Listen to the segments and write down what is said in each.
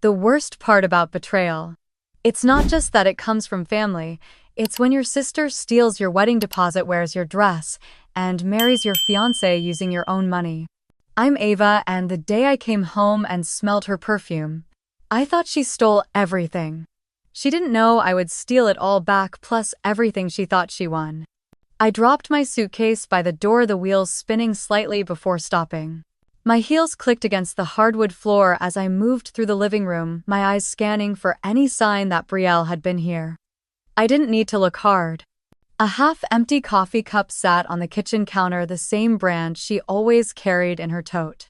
The worst part about betrayal. It's not just that it comes from family, it's when your sister steals your wedding deposit, wears your dress, and marries your fiancé using your own money. I'm Ava, and the day I came home and smelled her perfume, I thought she stole everything. She didn't know I would steal it all back, plus everything she thought she won. I dropped my suitcase by the door, the wheels spinning slightly before stopping. My heels clicked against the hardwood floor as I moved through the living room, my eyes scanning for any sign that Brielle had been here. I didn't need to look hard. A half-empty coffee cup sat on the kitchen counter, the same brand she always carried in her tote.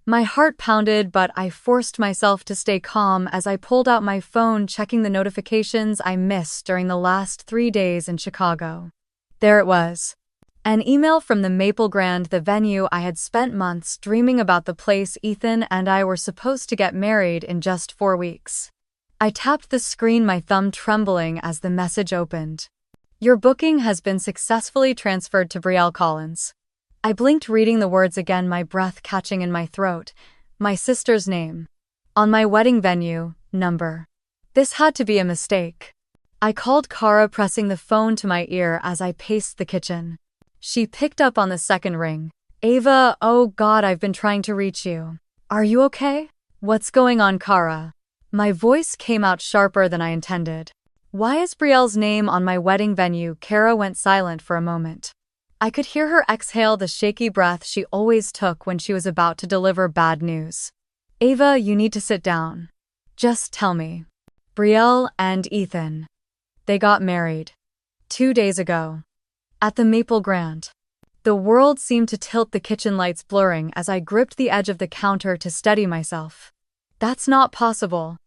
My heart pounded, but I forced myself to stay calm as I pulled out my phone, checking the notifications I missed during the last 3 days in Chicago. There it was. An email from the Maple Grand, the venue I had spent months dreaming about, the place Ethan and I were supposed to get married in just 4 weeks. I tapped the screen, my thumb trembling as the message opened. Your booking has been successfully transferred to Brielle Collins. I blinked, reading the words again, my breath catching in my throat. My sister's name. On my wedding venue, number. This had to be a mistake. I called Kara, pressing the phone to my ear as I paced the kitchen. She picked up on the second ring. Ava, oh God, I've been trying to reach you. Are you okay? What's going on, Kara? My voice came out sharper than I intended. Why is Brielle's name on my wedding venue? Kara went silent for a moment. I could hear her exhale, the shaky breath she always took when she was about to deliver bad news. Ava, you need to sit down. Just tell me. Brielle and Ethan. They got married 2 days ago. At the Maple Grand. The world seemed to tilt, the kitchen lights blurring as I gripped the edge of the counter to steady myself. That's not possible.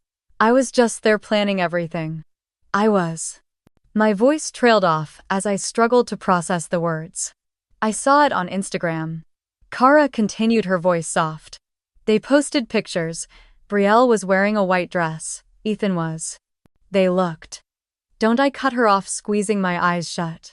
I was just there planning everything. I was. My voice trailed off as I struggled to process the words. I saw it on Instagram. Kara continued, her voice soft. They posted pictures. Brielle was wearing a white dress. Ethan was. They looked. Don't I cut her off, squeezing my eyes shut.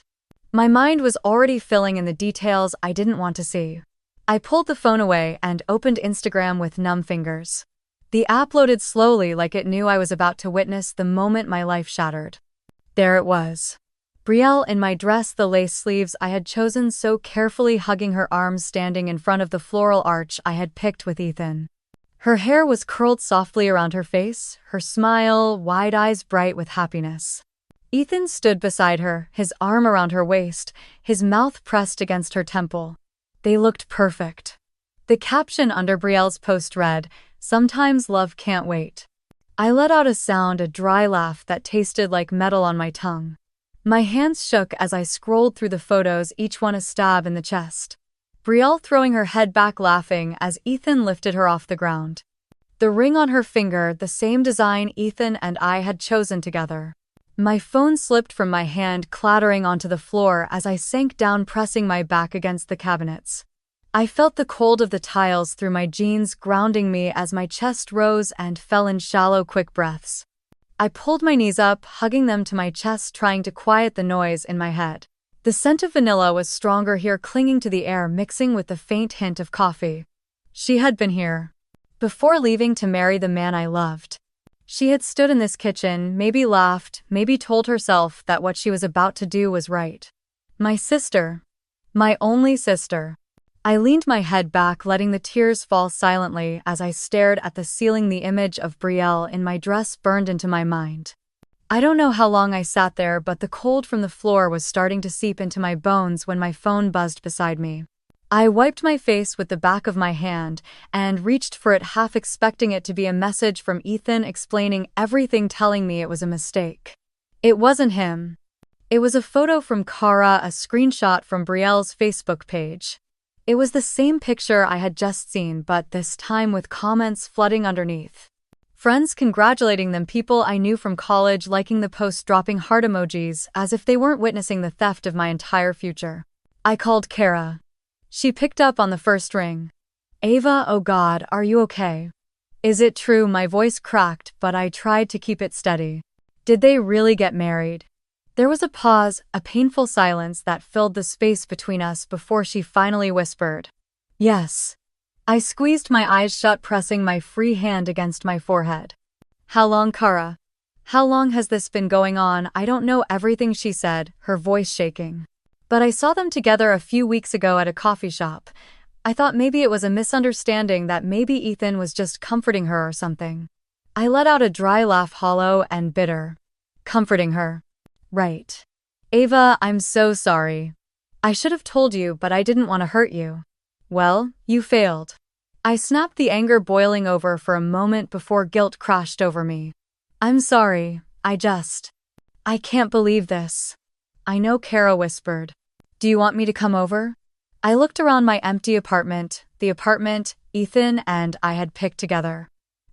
My mind was already filling in the details I didn't want to see. I pulled the phone away and opened Instagram with numb fingers. The app loaded slowly, like it knew I was about to witness the moment my life shattered. There it was. Brielle in my dress, the lace sleeves I had chosen so carefully hugging her arms, standing in front of the floral arch I had picked with Ethan. Her hair was curled softly around her face, her smile, wide eyes bright with happiness. Ethan stood beside her, his arm around her waist, his mouth pressed against her temple. They looked perfect. The caption under Brielle's post read, "Sometimes love can't wait." I let out a sound, a dry laugh that tasted like metal on my tongue. My hands shook as I scrolled through the photos, each one a stab in the chest. Brielle throwing her head back, laughing as Ethan lifted her off the ground. The ring on her finger, the same design Ethan and I had chosen together. My phone slipped from my hand, clattering onto the floor as I sank down, pressing my back against the cabinets. I felt the cold of the tiles through my jeans, grounding me as my chest rose and fell in shallow, quick breaths. I pulled my knees up, hugging them to my chest, trying to quiet the noise in my head. The scent of vanilla was stronger here, clinging to the air, mixing with the faint hint of coffee. She had been here. Before leaving to marry the man I loved. She had stood in this kitchen, maybe laughed, maybe told herself that what she was about to do was right. My sister. My only sister. I leaned my head back, letting the tears fall silently as I stared at the ceiling. The image of Brielle in my dress burned into my mind. I don't know how long I sat there, but the cold from the floor was starting to seep into my bones when my phone buzzed beside me. I wiped my face with the back of my hand and reached for it, half expecting it to be a message from Ethan explaining everything, telling me it was a mistake. It wasn't him. It was a photo from Kara, a screenshot from Brielle's Facebook page. It was the same picture I had just seen, but this time with comments flooding underneath. Friends congratulating them, people I knew from college liking the post, dropping heart emojis as if they weren't witnessing the theft of my entire future. I called Kara. She picked up on the first ring. Ava, oh God, are you okay? Is it true? My voice cracked, but I tried to keep it steady. Did they really get married? There was a pause, a painful silence that filled the space between us before she finally whispered, "Yes." I squeezed my eyes shut, pressing my free hand against my forehead. How long, Kara? How long has this been going on? I don't know everything she said, her voice shaking. But I saw them together a few weeks ago at a coffee shop. I thought maybe it was a misunderstanding, that maybe Ethan was just comforting her or something. I let out a dry laugh, hollow and bitter. Comforting her. Right. Ava, I'm so sorry. I should have told you, but I didn't want to hurt you. Well, you failed. I snapped, the anger boiling over for a moment before guilt crashed over me. I'm sorry, I can't believe this. I know, Kara whispered. Do you want me to come over? I looked around my empty apartment, the apartment Ethan and I had picked together.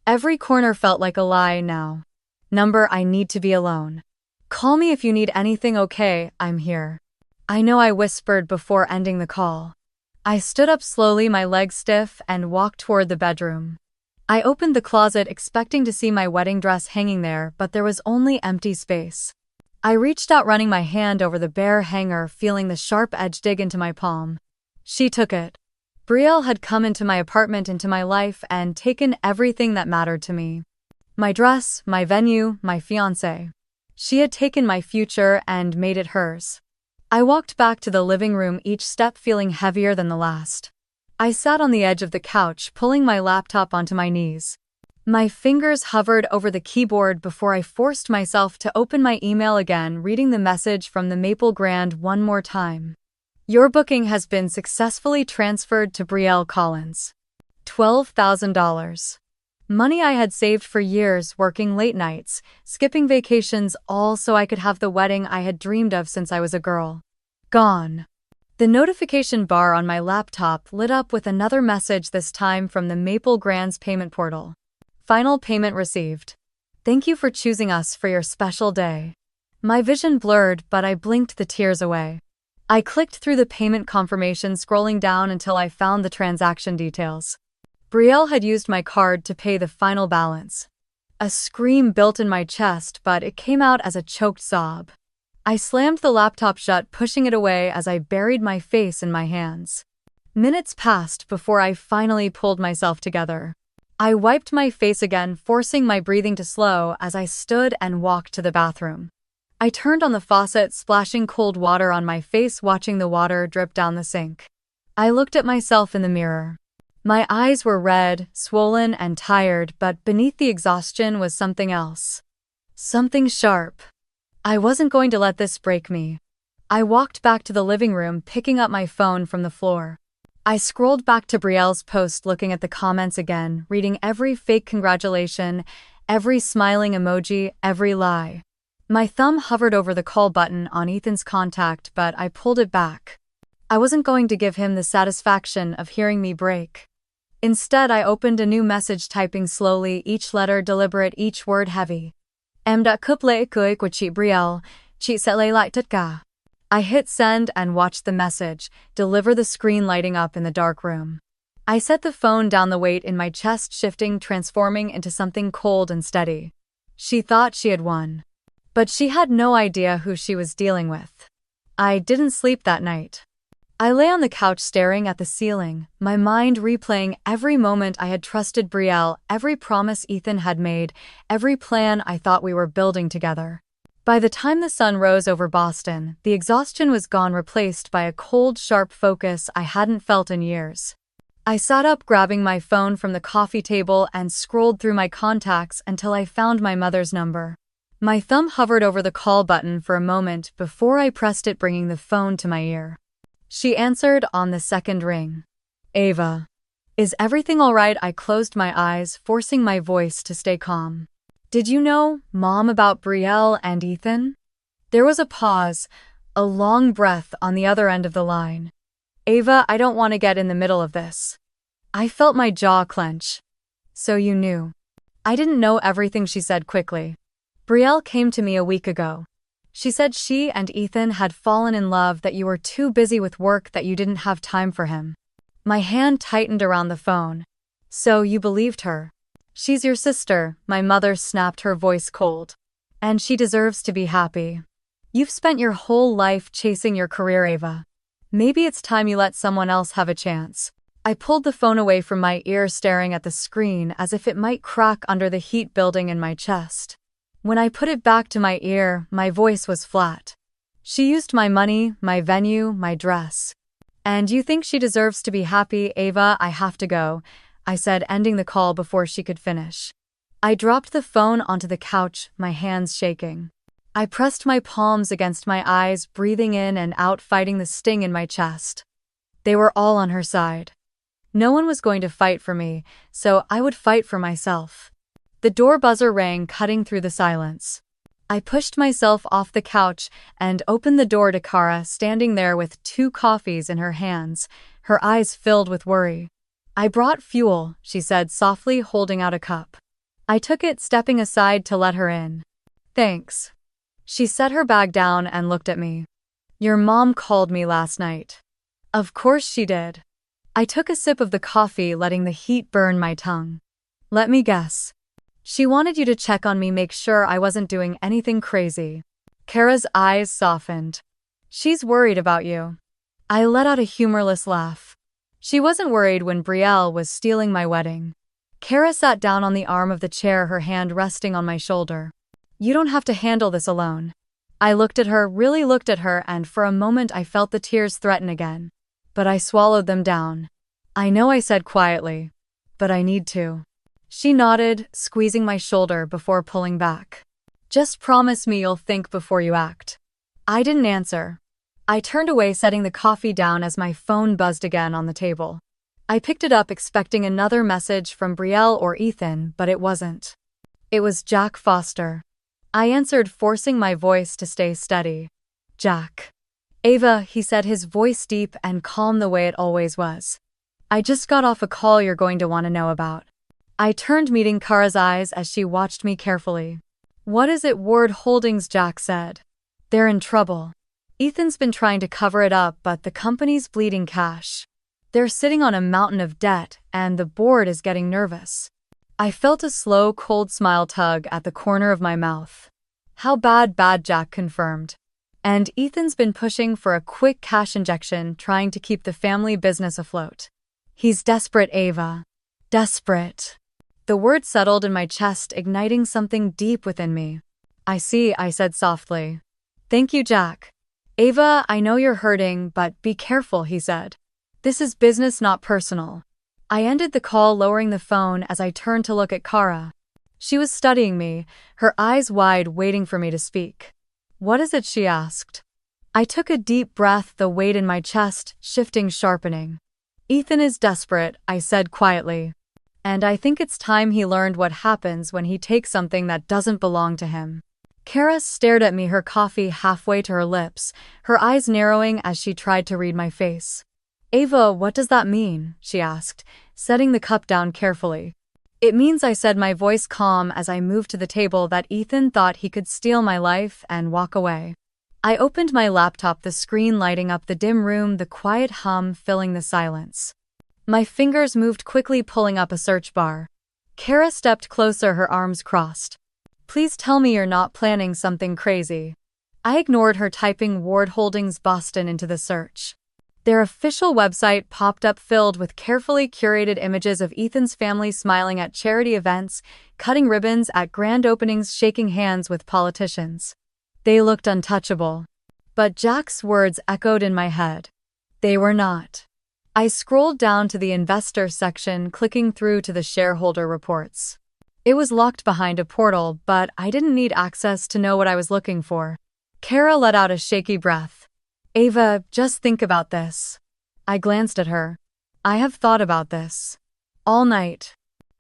Every corner felt like a lie now. Number, I need to be alone. Call me if you need anything, okay? I'm here. I know, I whispered before ending the call. I stood up slowly, my legs stiff, and walked toward the bedroom. I opened the closet expecting to see my wedding dress hanging there, but there was only empty space. I reached out, running my hand over the bare hanger, feeling the sharp edge dig into my palm. She took it. Brielle had come into my apartment, into my life, and taken everything that mattered to me. My dress, my venue, my fiancé. She had taken my future and made it hers. I walked back to the living room, each step feeling heavier than the last. I sat on the edge of the couch, pulling my laptop onto my knees. My fingers hovered over the keyboard before I forced myself to open my email again, reading the message from the Maple Grand one more time. Your booking has been successfully transferred to Brielle Collins. $12,000. Money I had saved for years, working late nights, skipping vacations, all so I could have the wedding I had dreamed of since I was a girl. Gone. The notification bar on my laptop lit up with another message, this time from the Maple Grand's payment portal. Final payment received. Thank you for choosing us for your special day. My vision blurred, but I blinked the tears away. I clicked through the payment confirmation, scrolling down until I found the transaction details. Brielle had used my card to pay the final balance. A scream built in my chest, but it came out as a choked sob. I slammed the laptop shut, pushing it away as I buried my face in my hands. Minutes passed before I finally pulled myself together. I wiped my face again, forcing my breathing to slow as I stood and walked to the bathroom. I turned on the faucet, splashing cold water on my face, watching the water drip down the sink. I looked at myself in the mirror. My eyes were red, swollen, and tired, but beneath the exhaustion was something else. Something sharp. I wasn't going to let this break me. I walked back to the living room, picking up my phone from the floor. I scrolled back to Brielle's post, looking at the comments again, reading every fake congratulation, every smiling emoji, every lie. My thumb hovered over the call button on Ethan's contact, but I pulled it back. I wasn't going to give him the satisfaction of hearing me break. Instead, I opened a new message, typing slowly, each letter deliberate, each word heavy. Em đã cướp lễ cưới của chị Brielle, chị sẽ lấy lại tất cả. I hit send and watched the message deliver, the screen lighting up in the dark room. I set the phone down, the weight in my chest shifting, transforming into something cold and steady. She thought she had won. But she had no idea who she was dealing with. I didn't sleep that night. I lay on the couch staring at the ceiling, my mind replaying every moment I had trusted Brielle, every promise Ethan had made, every plan I thought we were building together. By the time the sun rose over Boston, the exhaustion was gone, replaced by a cold, sharp focus I hadn't felt in years. I sat up, grabbing my phone from the coffee table, and scrolled through my contacts until I found my mother's number. My thumb hovered over the call button for a moment before I pressed it, bringing the phone to my ear. She answered on the second ring. Ava. Is everything all right? I closed my eyes, forcing my voice to stay calm. Did you know, Mom, about Brielle and Ethan? There was a pause, a long breath on the other end of the line. Ava, I don't want to get in the middle of this. I felt my jaw clench. So you knew. I didn't know everything, she said quickly. Brielle came to me a week ago. She said she and Ethan had fallen in love, that you were too busy with work, that you didn't have time for him. My hand tightened around the phone. So you believed her? She's your sister, my mother snapped, her voice cold. And she deserves to be happy. You've spent your whole life chasing your career, Ava. Maybe it's time you let someone else have a chance. I pulled the phone away from my ear, staring at the screen as if it might crack under the heat building in my chest. When I put it back to my ear, my voice was flat. She used my money, my venue, my dress. And you think she deserves to be happy, Ava? I have to go, I said, ending the call before she could finish. I dropped the phone onto the couch, my hands shaking. I pressed my palms against my eyes, breathing in and out, fighting the sting in my chest. They were all on her side. No one was going to fight for me, so I would fight for myself. The door buzzer rang, cutting through the silence. I pushed myself off the couch and opened the door to Kara, standing there with 2 coffees in her hands, her eyes filled with worry. I brought fuel, she said softly, holding out a cup. I took it, stepping aside to let her in. Thanks. She set her bag down and looked at me. Your mom called me last night. Of course she did. I took a sip of the coffee, letting the heat burn my tongue. Let me guess. She wanted you to check on me, make sure I wasn't doing anything crazy. Kara's eyes softened. She's worried about you. I let out a humorless laugh. She wasn't worried when Brielle was stealing my wedding. Kara sat down on the arm of the chair, her hand resting on my shoulder. You don't have to handle this alone. I looked at her, really looked at her, and for a moment I felt the tears threaten again. But I swallowed them down. I know, I said quietly. But I need to. She nodded, squeezing my shoulder before pulling back. Just promise me you'll think before you act. I didn't answer. I turned away, setting the coffee down as my phone buzzed again on the table. I picked it up, expecting another message from Brielle or Ethan, but it wasn't. It was Jack Foster. I answered, forcing my voice to stay steady. Jack. Ava, he said, his voice deep and calm the way it always was. I just got off a call you're going to want to know about. I turned, meeting Kara's eyes as she watched me carefully. What is it? Ward Holdings, Jack said. They're in trouble. Ethan's been trying to cover it up, but the company's bleeding cash. They're sitting on a mountain of debt, and the board is getting nervous. I felt a slow, cold smile tug at the corner of my mouth. How bad? Bad, Jack confirmed. And Ethan's been pushing for a quick cash injection, trying to keep the family business afloat. He's desperate, Ava. Desperate. The word settled in my chest, igniting something deep within me. I see, I said softly. Thank you, Jack. Ava, I know you're hurting, but be careful, he said. This is business, not personal. I ended the call, lowering the phone as I turned to look at Kara. She was studying me, her eyes wide, waiting for me to speak. What is it? She asked. I took a deep breath, the weight in my chest shifting, sharpening. Ethan is desperate, I said quietly. And I think it's time he learned what happens when he takes something that doesn't belong to him. Kara stared at me, her coffee halfway to her lips, her eyes narrowing as she tried to read my face. Ava, what does that mean? She asked, setting the cup down carefully. It means, I said, my voice calm as I moved to the table, that Ethan thought he could steal my life and walk away. I opened my laptop, the screen lighting up the dim room, the quiet hum filling the silence. My fingers moved quickly, pulling up a search bar. Kara stepped closer, her arms crossed. Please tell me you're not planning something crazy. I ignored her, typing Ward Holdings Boston into the search. Their official website popped up, filled with carefully curated images of Ethan's family smiling at charity events, cutting ribbons at grand openings, shaking hands with politicians. They looked untouchable. But Jack's words echoed in my head. They were not. I scrolled down to the investor section, clicking through to the shareholder reports. It was locked behind a portal, but I didn't need access to know what I was looking for. Kara let out a shaky breath. Ava, just think about this. I glanced at her. I have thought about this. All night.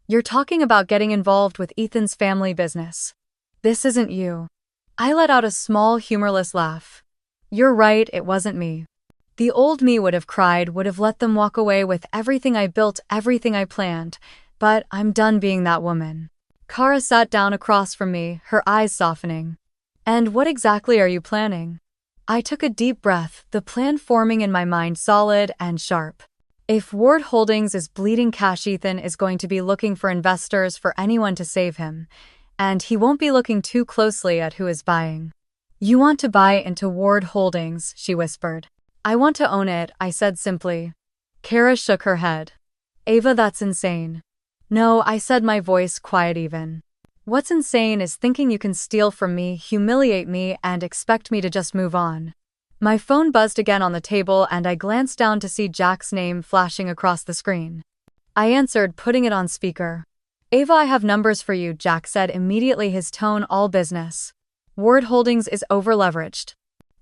You're talking about getting involved with Ethan's family business. This isn't you. I let out a small, humorless laugh. You're right, it wasn't me. The old me would have cried, would have let them walk away with everything I built, everything I planned, but I'm done being that woman. Kara sat down across from me, her eyes softening. And what exactly are you planning? I took a deep breath, the plan forming in my mind, solid and sharp. If Ward Holdings is bleeding cash, Ethan is going to be looking for investors, for anyone to save him. And he won't be looking too closely at who is buying. You want to buy into Ward Holdings, she whispered. I want to own it, I said simply. Kara shook her head. Ava, that's insane. No, I said, my voice quiet even. What's insane is thinking you can steal from me, humiliate me, and expect me to just move on. My phone buzzed again on the table and I glanced down to see Jack's name flashing across the screen. I answered, putting it on speaker. Ava, I have numbers for you, Jack said, immediately, his tone all business. Ward Holdings is over-leveraged.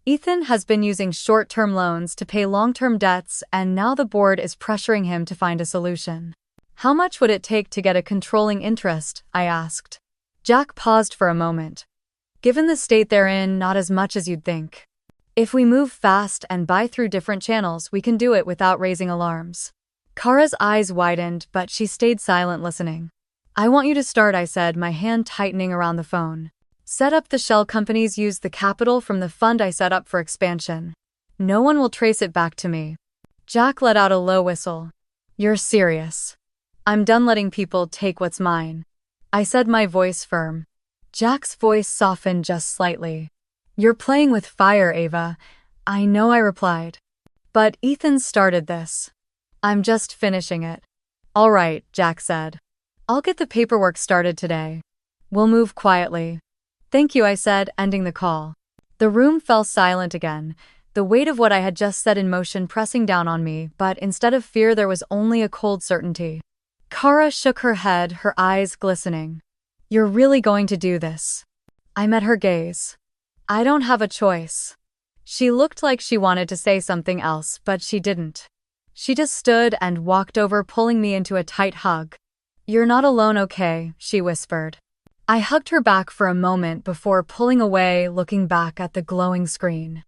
Ethan has been using short-term loans to pay long-term debts, and now the board is pressuring him to find a solution. How much would it take to get a controlling interest? I asked. Jack paused for a moment. Given the state they're in, not as much as you'd think. If we move fast and buy through different channels, we can do it without raising alarms. Kara's eyes widened, but she stayed silent, listening. I want you to start, I said, my hand tightening around the phone. Set up the shell companies, use the capital from the fund I set up for expansion. No one will trace it back to me. Jack let out a low whistle. You're serious. I'm done letting people take what's mine. I said, my voice firm. Jack's voice softened just slightly. You're playing with fire, Ava. I know, I replied. But Ethan started this. I'm just finishing it. All right, Jack said. I'll get the paperwork started today. We'll move quietly. Thank you, I said, ending the call. The room fell silent again, the weight of what I had just set in motion pressing down on me, but instead of fear there was only a cold certainty. Kara shook her head, her eyes glistening. You're really going to do this? I met her gaze. I don't have a choice. She looked like she wanted to say something else, but she didn't. She just stood and walked over, pulling me into a tight hug. You're not alone, okay? She whispered. I hugged her back for a moment before pulling away, looking back at the glowing screen.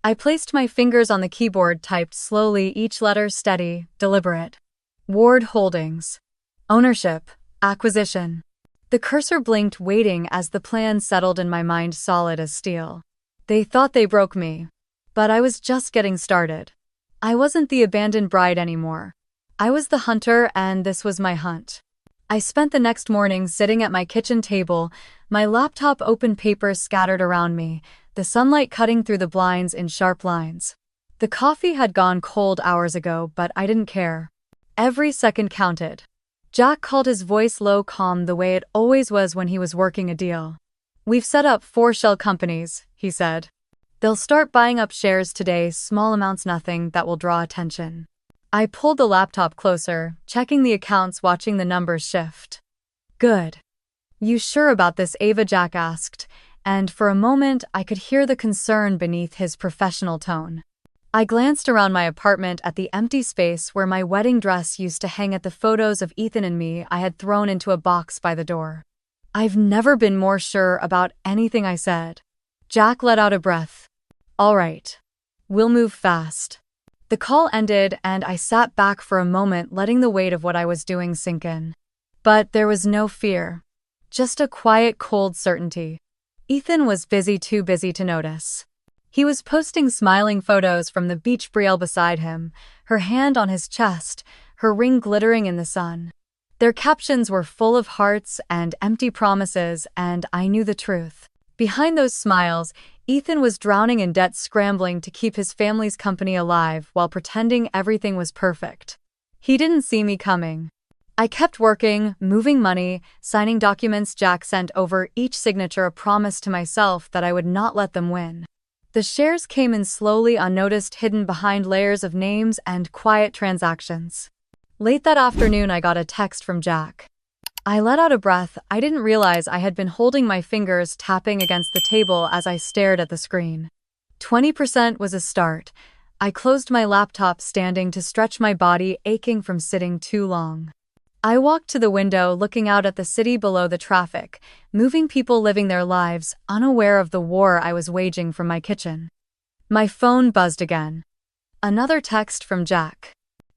I placed my fingers on the keyboard, typed slowly, each letter steady, deliberate. Ward Holdings. Ownership. Acquisition. The cursor blinked, waiting as the plan settled in my mind, solid as steel. They thought they broke me. But I was just getting started. I wasn't the abandoned bride anymore. I was the hunter, and this was my hunt. I spent the next morning sitting at my kitchen table, my laptop open, papers scattered around me, the sunlight cutting through the blinds in sharp lines. The coffee had gone cold hours ago, but I didn't care. Every second counted. Jack called, his voice low, calm, the way it always was when he was working a deal. We've set up 4 shell companies, he said. They'll start buying up shares today, small amounts, nothing that will draw attention. I pulled the laptop closer, checking the accounts, watching the numbers shift. Good. You sure about this, Ava? Jack asked, and for a moment I could hear the concern beneath his professional tone. I glanced around my apartment at the empty space where my wedding dress used to hang, at the photos of Ethan and me I had thrown into a box by the door. I've never been more sure about anything, I said. Jack let out a breath. All right. We'll move fast. The call ended and I sat back for a moment, letting the weight of what I was doing sink in. But there was no fear. Just a quiet, cold certainty. Ethan was busy, too busy to notice. He was posting smiling photos from the beach, Brielle beside him, her hand on his chest, her ring glittering in the sun. Their captions were full of hearts and empty promises, and I knew the truth. Behind those smiles, Ethan was drowning in debt, scrambling to keep his family's company alive while pretending everything was perfect. He didn't see me coming. I kept working, moving money, signing documents. Jack sent over each signature a promise to myself that I would not let them win. The shares came in slowly, unnoticed, hidden behind layers of names and quiet transactions. Late that afternoon, I got a text from Jack. I let out a breath. I didn't realize I had been holding my fingers tapping against the table as I stared at the screen. 20% was a start. I closed my laptop, standing to stretch my body, aching from sitting too long. I walked to the window, looking out at the city below, the traffic, moving people living their lives, unaware of the war I was waging from my kitchen. My phone buzzed again. Another text from Jack.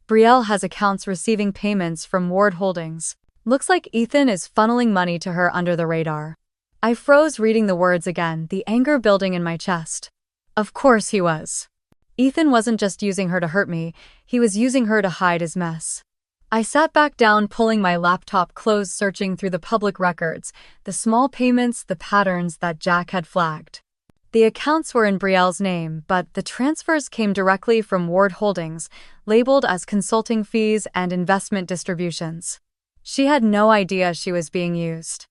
Brielle has accounts receiving payments from Ward Holdings. Looks like Ethan is funneling money to her under the radar. I froze, reading the words again, the anger building in my chest. Of course he was. Ethan wasn't just using her to hurt me, he was using her to hide his mess. I sat back down, pulling my laptop closed, searching through the public records, the small payments, the patterns that Jack had flagged. The accounts were in Brielle's name, but the transfers came directly from Ward Holdings, labeled as consulting fees and investment distributions. She had no idea she was being used.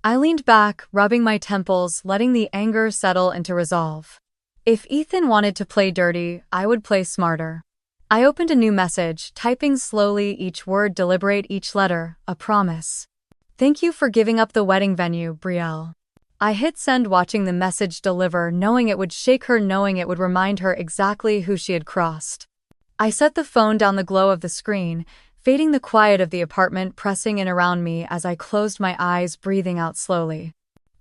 I leaned back, rubbing my temples, letting the anger settle into resolve. If Ethan wanted to play dirty, I would play smarter. I opened a new message, typing slowly, each word deliberate, each letter a promise. Thank you for giving up the wedding venue, Brielle. I hit send, watching the message deliver, knowing it would shake her, knowing it would remind her exactly who she had crossed. I set the phone down, the glow of the screen, fading the quiet of the apartment pressing in around me as I closed my eyes, breathing out slowly.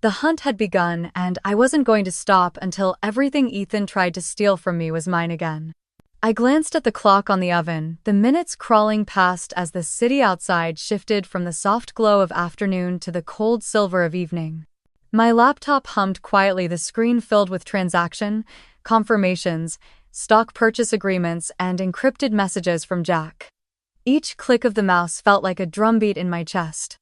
The hunt had begun, and I wasn't going to stop until everything Ethan tried to steal from me was mine again. I glanced at the clock on the oven, the minutes crawling past as the city outside shifted from the soft glow of afternoon to the cold silver of evening. My laptop hummed quietly, the screen filled with transaction, confirmations, stock purchase agreements, and encrypted messages from Jack. Each click of the mouse felt like a drumbeat in my chest.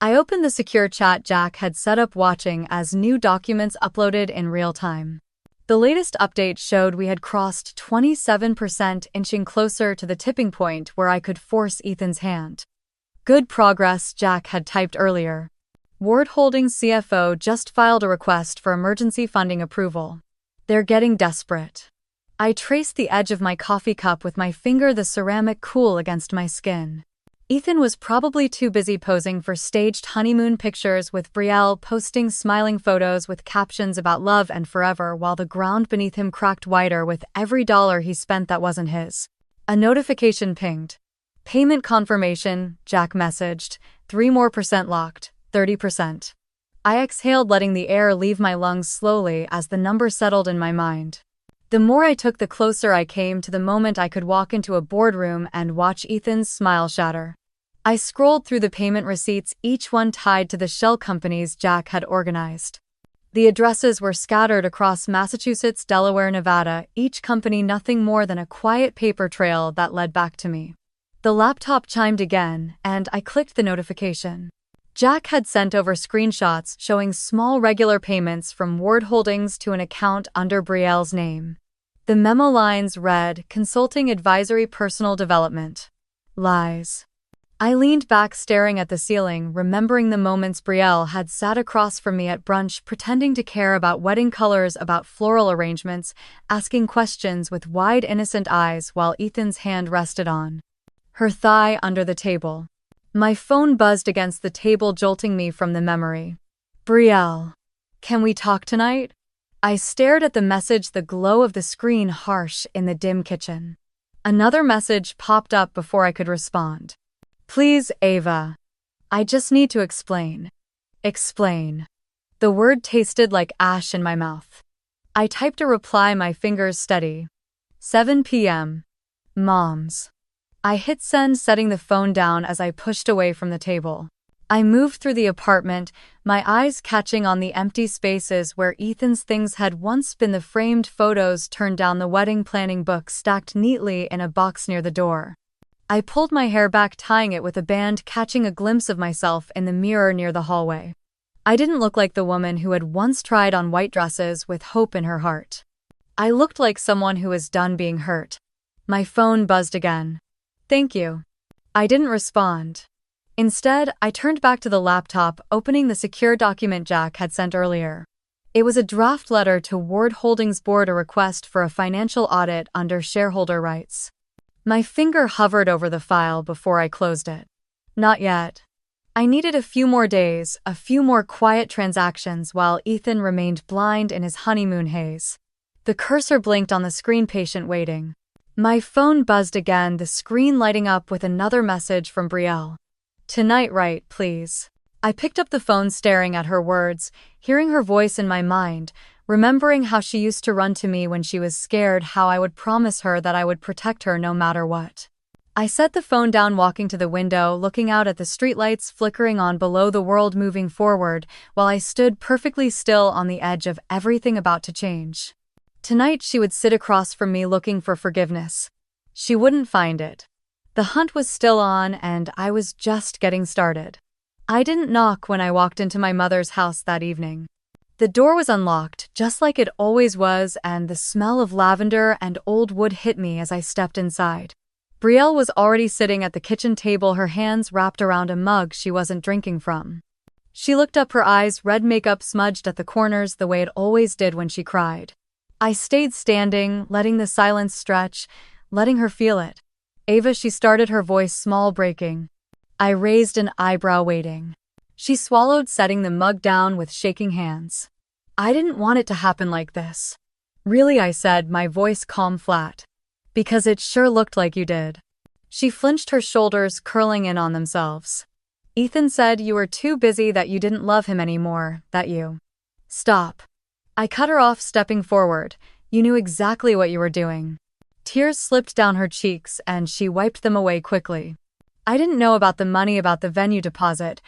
I opened the secure chat Jack had set up, watching as new documents uploaded in real time. The latest update showed we had crossed 27%, inching closer to the tipping point where I could force Ethan's hand. Good progress, Jack had typed earlier. Ward Holdings CFO just filed a request for emergency funding approval. They're getting desperate. I traced the edge of my coffee cup with my finger, the ceramic cool against my skin. Ethan was probably too busy posing for staged honeymoon pictures, with Brielle posting smiling photos with captions about love and forever, while the ground beneath him cracked wider with every dollar he spent that wasn't his. A notification pinged. Payment confirmation, Jack messaged. 3% more locked, 30%. I exhaled, letting the air leave my lungs slowly as the number settled in my mind. The more I took, the closer I came to the moment I could walk into a boardroom and watch Ethan's smile shatter. I scrolled through the payment receipts, each one tied to the shell companies Jack had organized. The addresses were scattered across Massachusetts, Delaware, Nevada, each company nothing more than a quiet paper trail that led back to me. The laptop chimed again, and I clicked the notification. Jack had sent over screenshots showing small regular payments from Ward Holdings to an account under Brielle's name. The memo lines read, "Consulting Advisory, Personal Development." Lies. I leaned back, staring at the ceiling, remembering the moments Brielle had sat across from me at brunch, pretending to care about wedding colors, about floral arrangements, asking questions with wide, innocent eyes while Ethan's hand rested on her thigh under the table. My phone buzzed against the table, jolting me from the memory. Brielle, can we talk tonight? I stared at the message, the glow of the screen harsh in the dim kitchen. Another message popped up before I could respond. Please, Ava. I just need to explain. Explain. The word tasted like ash in my mouth. I typed a reply, my fingers steady. 7 p.m. Moms. I hit send, setting the phone down as I pushed away from the table. I moved through the apartment, my eyes catching on the empty spaces where Ethan's things had once been, the framed photos turned down, the wedding planning book stacked neatly in a box near the door. I pulled my hair back, tying it with a band, catching a glimpse of myself in the mirror near the hallway. I didn't look like the woman who had once tried on white dresses with hope in her heart. I looked like someone who was done being hurt. My phone buzzed again. Thank you. I didn't respond. Instead, I turned back to the laptop, opening the secure document Jack had sent earlier. It was a draft letter to Ward Holdings Board, a request for a financial audit under shareholder rights. My finger hovered over the file before I closed it. Not yet. I needed a few more days, a few more quiet transactions while Ethan remained blind in his honeymoon haze. The cursor blinked on the screen, patient waiting. My phone buzzed again, the screen lighting up with another message from Brielle. Tonight, right, please. I picked up the phone, staring at her words, hearing her voice in my mind, remembering how she used to run to me when she was scared, how I would promise her that I would protect her no matter what. I set the phone down, walking to the window, looking out at the streetlights flickering on below, the world moving forward, while I stood perfectly still on the edge of everything about to change. Tonight she would sit across from me, looking for forgiveness. She wouldn't find it. The hunt was still on, and I was just getting started. I didn't knock when I walked into my mother's house that evening. The door was unlocked, just like it always was, and the smell of lavender and old wood hit me as I stepped inside. Brielle was already sitting at the kitchen table, her hands wrapped around a mug she wasn't drinking from. She looked up, her eyes, red makeup smudged at the corners the way it always did when she cried. I stayed standing, letting the silence stretch, letting her feel it. "Ava," she started, her voice small, breaking. I raised an eyebrow, waiting. She swallowed, setting the mug down with shaking hands. "I didn't want it to happen like this." "Really?" I said, my voice calm, flat. "Because it sure looked like you did." She flinched, her shoulders curling in on themselves. "Ethan said you were too busy, that you didn't love him anymore, that you—" "Stop." I cut her off, stepping forward. "You knew exactly what you were doing." Tears slipped down her cheeks, and she wiped them away quickly. "I didn't know about the money, about the venue deposit.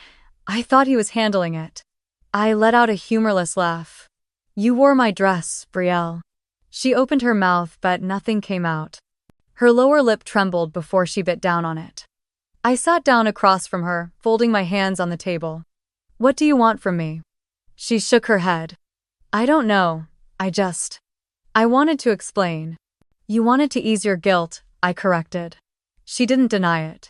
I thought he was handling it." I let out a humorless laugh. "You wore my dress, Brielle." She opened her mouth, but nothing came out. Her lower lip trembled before she bit down on it. I sat down across from her, folding my hands on the table. "What do you want from me?" She shook her head. "I don't know, I wanted to explain." "You wanted to ease your guilt," I corrected. She didn't deny it.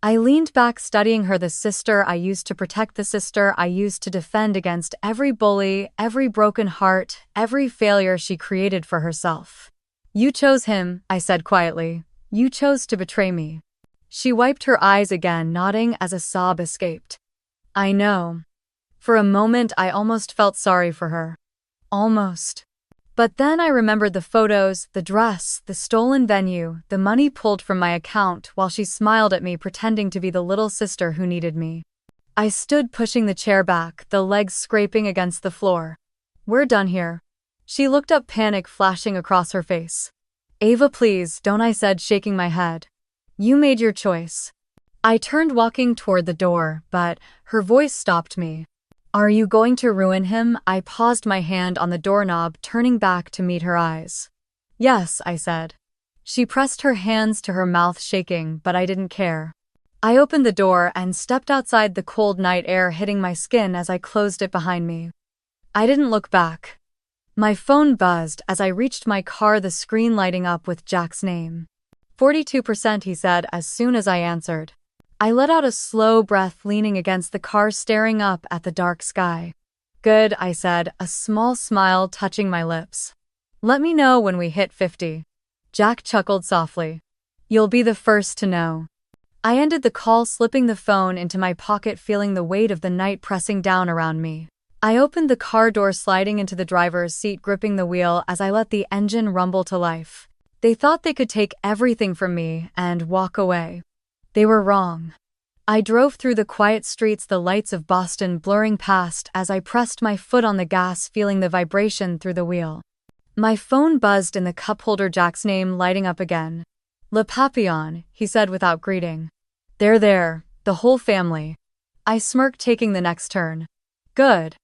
I leaned back, studying her, the sister I used to protect, the sister I used to defend against every bully, every broken heart, every failure she created for herself. "You chose him," I said quietly. "You chose to betray me." She wiped her eyes again, nodding as a sob escaped. "I know." For a moment I almost felt sorry for her. Almost. But then I remembered the photos, the dress, the stolen venue, the money pulled from my account while she smiled at me, pretending to be the little sister who needed me. I stood, pushing the chair back, the legs scraping against the floor. "We're done here." She looked up, panic flashing across her face. "Ava, please, don't," I said, shaking my head. "You made your choice." I turned, walking toward the door, but her voice stopped me. "Are you going to ruin him?" I paused, my hand on the doorknob, turning back to meet her eyes. "Yes," I said. She pressed her hands to her mouth, shaking, but I didn't care. I opened the door and stepped outside, the cold night air hitting my skin as I closed it behind me. I didn't look back. My phone buzzed as I reached my car, the screen lighting up with Jack's name. 42%, he said as soon as I answered. I let out a slow breath, leaning against the car, staring up at the dark sky. "Good," I said, a small smile touching my lips. "Let me know when we hit 50. Jack chuckled softly. "You'll be the first to know." I ended the call, slipping the phone into my pocket, feeling the weight of the night pressing down around me. I opened the car door, sliding into the driver's seat, gripping the wheel as I let the engine rumble to life. They thought they could take everything from me and walk away. They were wrong. I drove through the quiet streets, the lights of Boston blurring past as I pressed my foot on the gas, feeling the vibration through the wheel. My phone buzzed in the cup holder, Jack's name lighting up again. "Le Papillon," he said without greeting. "They're there, the whole family." I smirked, taking the next turn. "Good."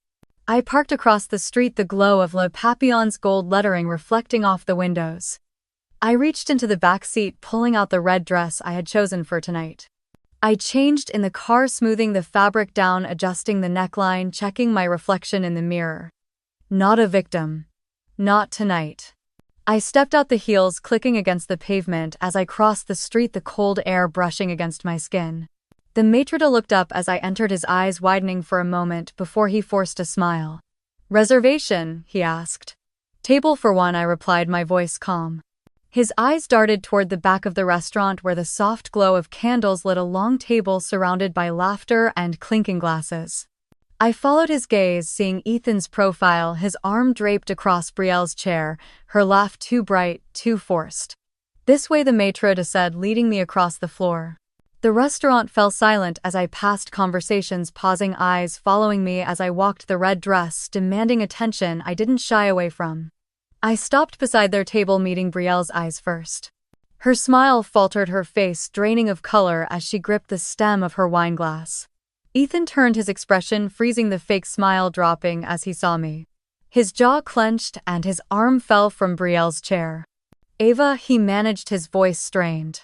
I parked across the street, the glow of Le Papillon's gold lettering reflecting off the windows. I reached into the back seat, pulling out the red dress I had chosen for tonight. I changed in the car, smoothing the fabric down, adjusting the neckline, checking my reflection in the mirror. Not a victim. Not tonight. I stepped out, the heels clicking against the pavement as I crossed the street, the cold air brushing against my skin. The maitre d' looked up as I entered, his eyes widening for a moment before he forced a smile. "Reservation?" he asked. "Table for one," I replied, my voice calm. His eyes darted toward the back of the restaurant, where the soft glow of candles lit a long table surrounded by laughter and clinking glasses. I followed his gaze, seeing Ethan's profile, his arm draped across Brielle's chair, her laugh too bright, too forced. "This way," the maitre d' said, leading me across the floor. The restaurant fell silent as I passed, conversations pausing, eyes following me as I walked, the red dress demanding attention I didn't shy away from. I stopped beside their table, meeting Brielle's eyes first. Her smile faltered, her face draining of color as she gripped the stem of her wine glass. Ethan turned, his expression freezing, the fake smile dropping as he saw me. His jaw clenched and his arm fell from Brielle's chair. "Ava," he managed, his voice strained.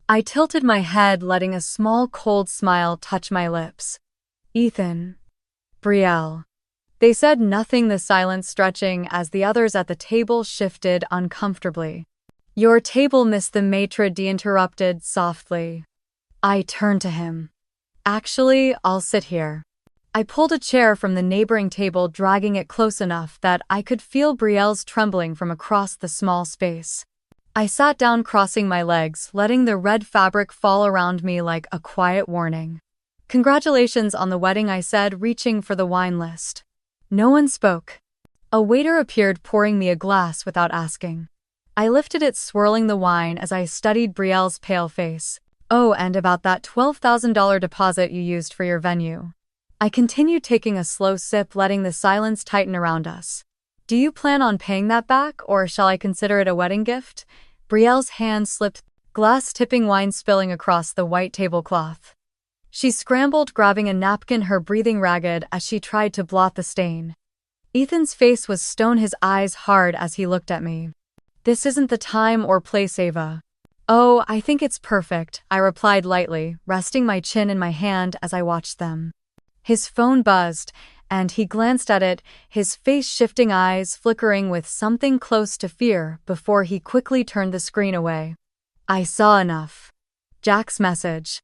I tilted my head, letting a small cold smile touch my lips. "Ethan." "Brielle." They said nothing, the silence stretching as the others at the table shifted uncomfortably. Your table, Miss, the maitre d' interrupted softly. I turned to him. Actually, I'll sit here. I pulled a chair from the neighboring table, dragging it close enough that I could feel Brielle's trembling from across the small space. I sat down, crossing my legs, letting the red fabric fall around me like a quiet warning. Congratulations on the wedding, I said, reaching for the wine list. No one spoke. A waiter appeared, pouring me a glass without asking. I lifted it, swirling the wine as I studied Brielle's pale face. Oh, and about that $12,000 deposit you used for your venue. I continued, taking a slow sip, letting the silence tighten around us. Do you plan on paying that back, or shall I consider it a wedding gift? Brielle's hand slipped, glass tipping, wine spilling across the white tablecloth. She scrambled, grabbing a napkin, her breathing ragged as she tried to blot the stain. Ethan's face was stone, his eyes hard as he looked at me. This isn't the time or place, Ava. Oh, I think it's perfect, I replied lightly, resting my chin in my hand as I watched them. His phone buzzed, and he glanced at it, his face shifting, eyes flickering with something close to fear before he quickly turned the screen away. I saw enough. Jack's message.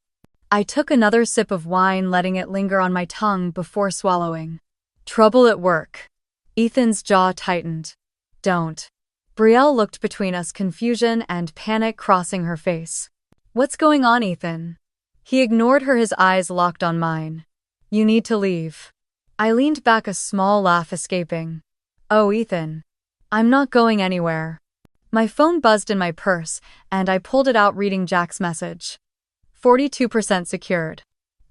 I took another sip of wine, letting it linger on my tongue before swallowing. Trouble at work. Ethan's jaw tightened. Don't. Brielle looked between us, confusion and panic crossing her face. What's going on, Ethan? He ignored her, his eyes locked on mine. You need to leave. I leaned back, a small laugh escaping. Oh, Ethan. I'm not going anywhere. My phone buzzed in my purse, and I pulled it out, reading Jack's message. 42% secured.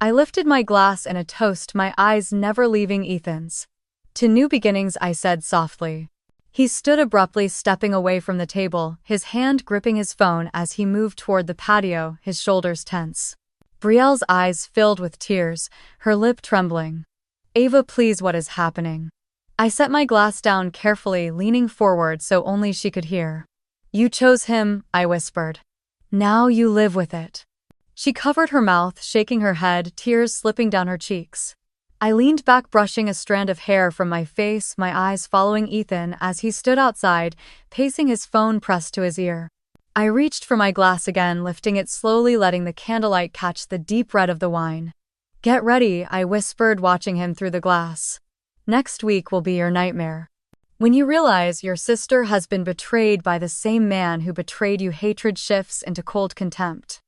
I lifted my glass in a toast, my eyes never leaving Ethan's. To new beginnings, I said softly. He stood abruptly, stepping away from the table, his hand gripping his phone as he moved toward the patio, his shoulders tense. Brielle's eyes filled with tears, her lip trembling. Ava, please, what is happening? I set my glass down carefully, leaning forward so only she could hear. You chose him, I whispered. Now you live with it. She covered her mouth, shaking her head, tears slipping down her cheeks. I leaned back, brushing a strand of hair from my face, my eyes following Ethan as he stood outside, pacing, his phone pressed to his ear. I reached for my glass again, lifting it slowly, letting the candlelight catch the deep red of the wine. Get ready, I whispered, watching him through the glass. Next week will be your nightmare. When you realize your sister has been betrayed by the same man who betrayed you, hatred shifts into cold contempt.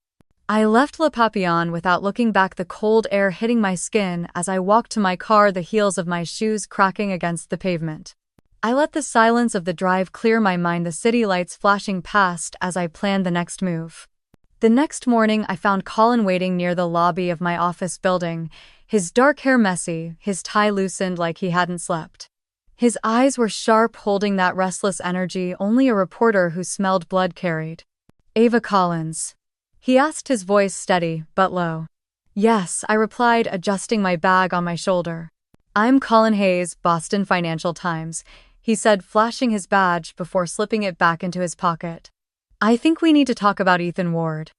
I left Le Papillon without looking back, the cold air hitting my skin as I walked to my car, the heels of my shoes cracking against the pavement. I let the silence of the drive clear my mind, the city lights flashing past as I planned the next move. The next morning, I found Colin waiting near the lobby of my office building, his dark hair messy, his tie loosened like he hadn't slept. His eyes were sharp, holding that restless energy only a reporter who smelled blood carried. Ava Collins. He asked, his voice steady but low. Yes, I replied, adjusting my bag on my shoulder. I'm Colin Hayes, Boston Financial Times, he said, flashing his badge before slipping it back into his pocket. I think we need to talk about Ethan Ward.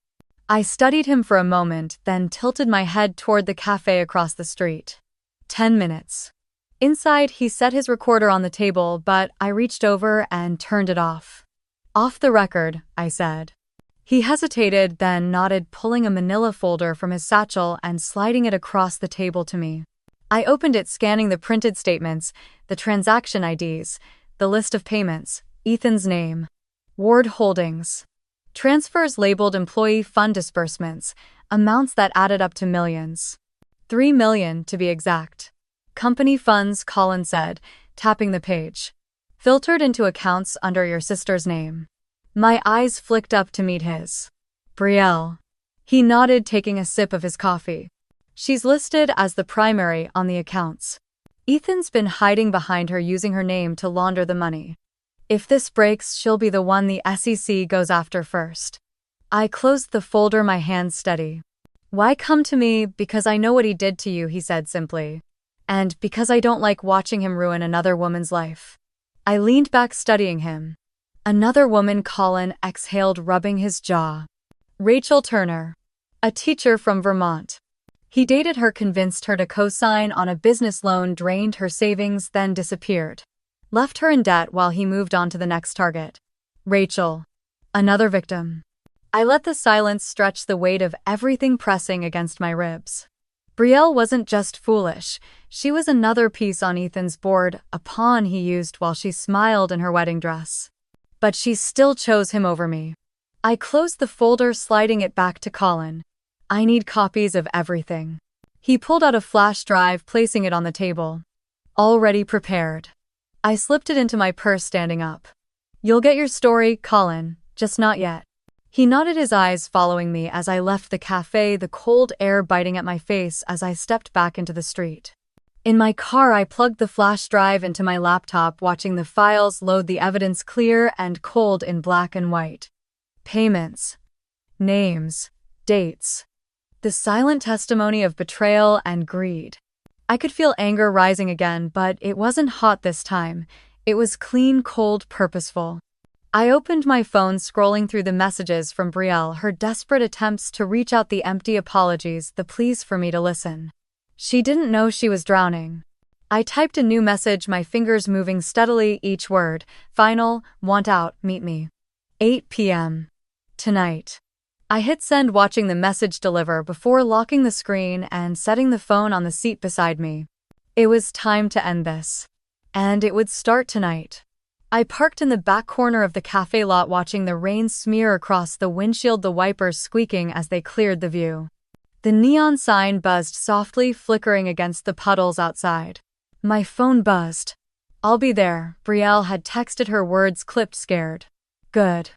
I studied him for a moment, then tilted my head toward the cafe across the street. 10 minutes. Inside, he set his recorder on the table, but I reached over and turned it off. Off the record, I said. He hesitated, then nodded, pulling a manila folder from his satchel and sliding it across the table to me. I opened it, scanning the printed statements, the transaction IDs, the list of payments, Ethan's name. Ward Holdings. Transfers labeled employee fund disbursements, amounts that added up to millions. 3 million, to be exact. Company funds, Colin said, tapping the page. Filtered into accounts under your sister's name. My eyes flicked up to meet his. Brielle. He nodded, taking a sip of his coffee. She's listed as the primary on the accounts. Ethan's been hiding behind her, using her name to launder the money. If this breaks, she'll be the one the SEC goes after first. I closed the folder, my hands steady. Why come to me? Because I know what he did to you, he said simply. And because I don't like watching him ruin another woman's life. I leaned back, studying him. Another woman, Colin exhaled, rubbing his jaw. Rachel Turner. A teacher from Vermont. He dated her, convinced her to co-sign on a business loan, drained her savings, then disappeared. Left her in debt while he moved on to the next target. Rachel. Another victim. I let the silence stretch the weight of everything pressing against my ribs. Brielle wasn't just foolish, she was another piece on Ethan's board, a pawn he used while she smiled in her wedding dress. But she still chose him over me. I closed the folder, sliding it back to Colin. I need copies of everything. He pulled out a flash drive, placing it on the table. Already prepared. I slipped it into my purse, standing up. You'll get your story, Colin, just not yet. He nodded, his eyes following me as I left the cafe, the cold air biting at my face as I stepped back into the street. In my car, I plugged the flash drive into my laptop, watching the files load, the evidence clear and cold in black and white. Payments. Names. Dates. The silent testimony of betrayal and greed. I could feel anger rising again, but it wasn't hot this time. It was clean, cold, purposeful. I opened my phone, scrolling through the messages from Brielle, her desperate attempts to reach out, the empty apologies, the pleas for me to listen. She didn't know she was drowning. I typed a new message, my fingers moving steadily, each word. Final, want out, meet me. 8 p.m. Tonight. I hit send, watching the message deliver before locking the screen and setting the phone on the seat beside me. It was time to end this. And it would start tonight. I parked in the back corner of the cafe lot, watching the rain smear across the windshield, the wipers squeaking as they cleared the view. The neon sign buzzed softly, flickering against the puddles outside. My phone buzzed. I'll be there, Brielle had texted, her words clipped, scared. Good.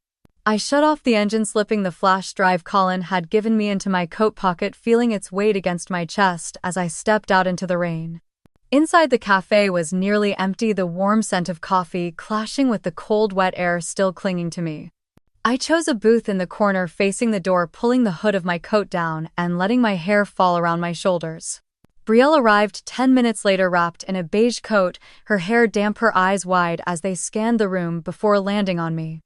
I shut off the engine, slipping the flash drive Colin had given me into my coat pocket, feeling its weight against my chest as I stepped out into the rain. Inside, the cafe was nearly empty, the warm scent of coffee clashing with the cold, wet air still clinging to me. I chose a booth in the corner, facing the door, pulling the hood of my coat down and letting my hair fall around my shoulders. Brielle arrived 10 minutes later, wrapped in a beige coat, her hair damp, her eyes wide as they scanned the room before landing on me.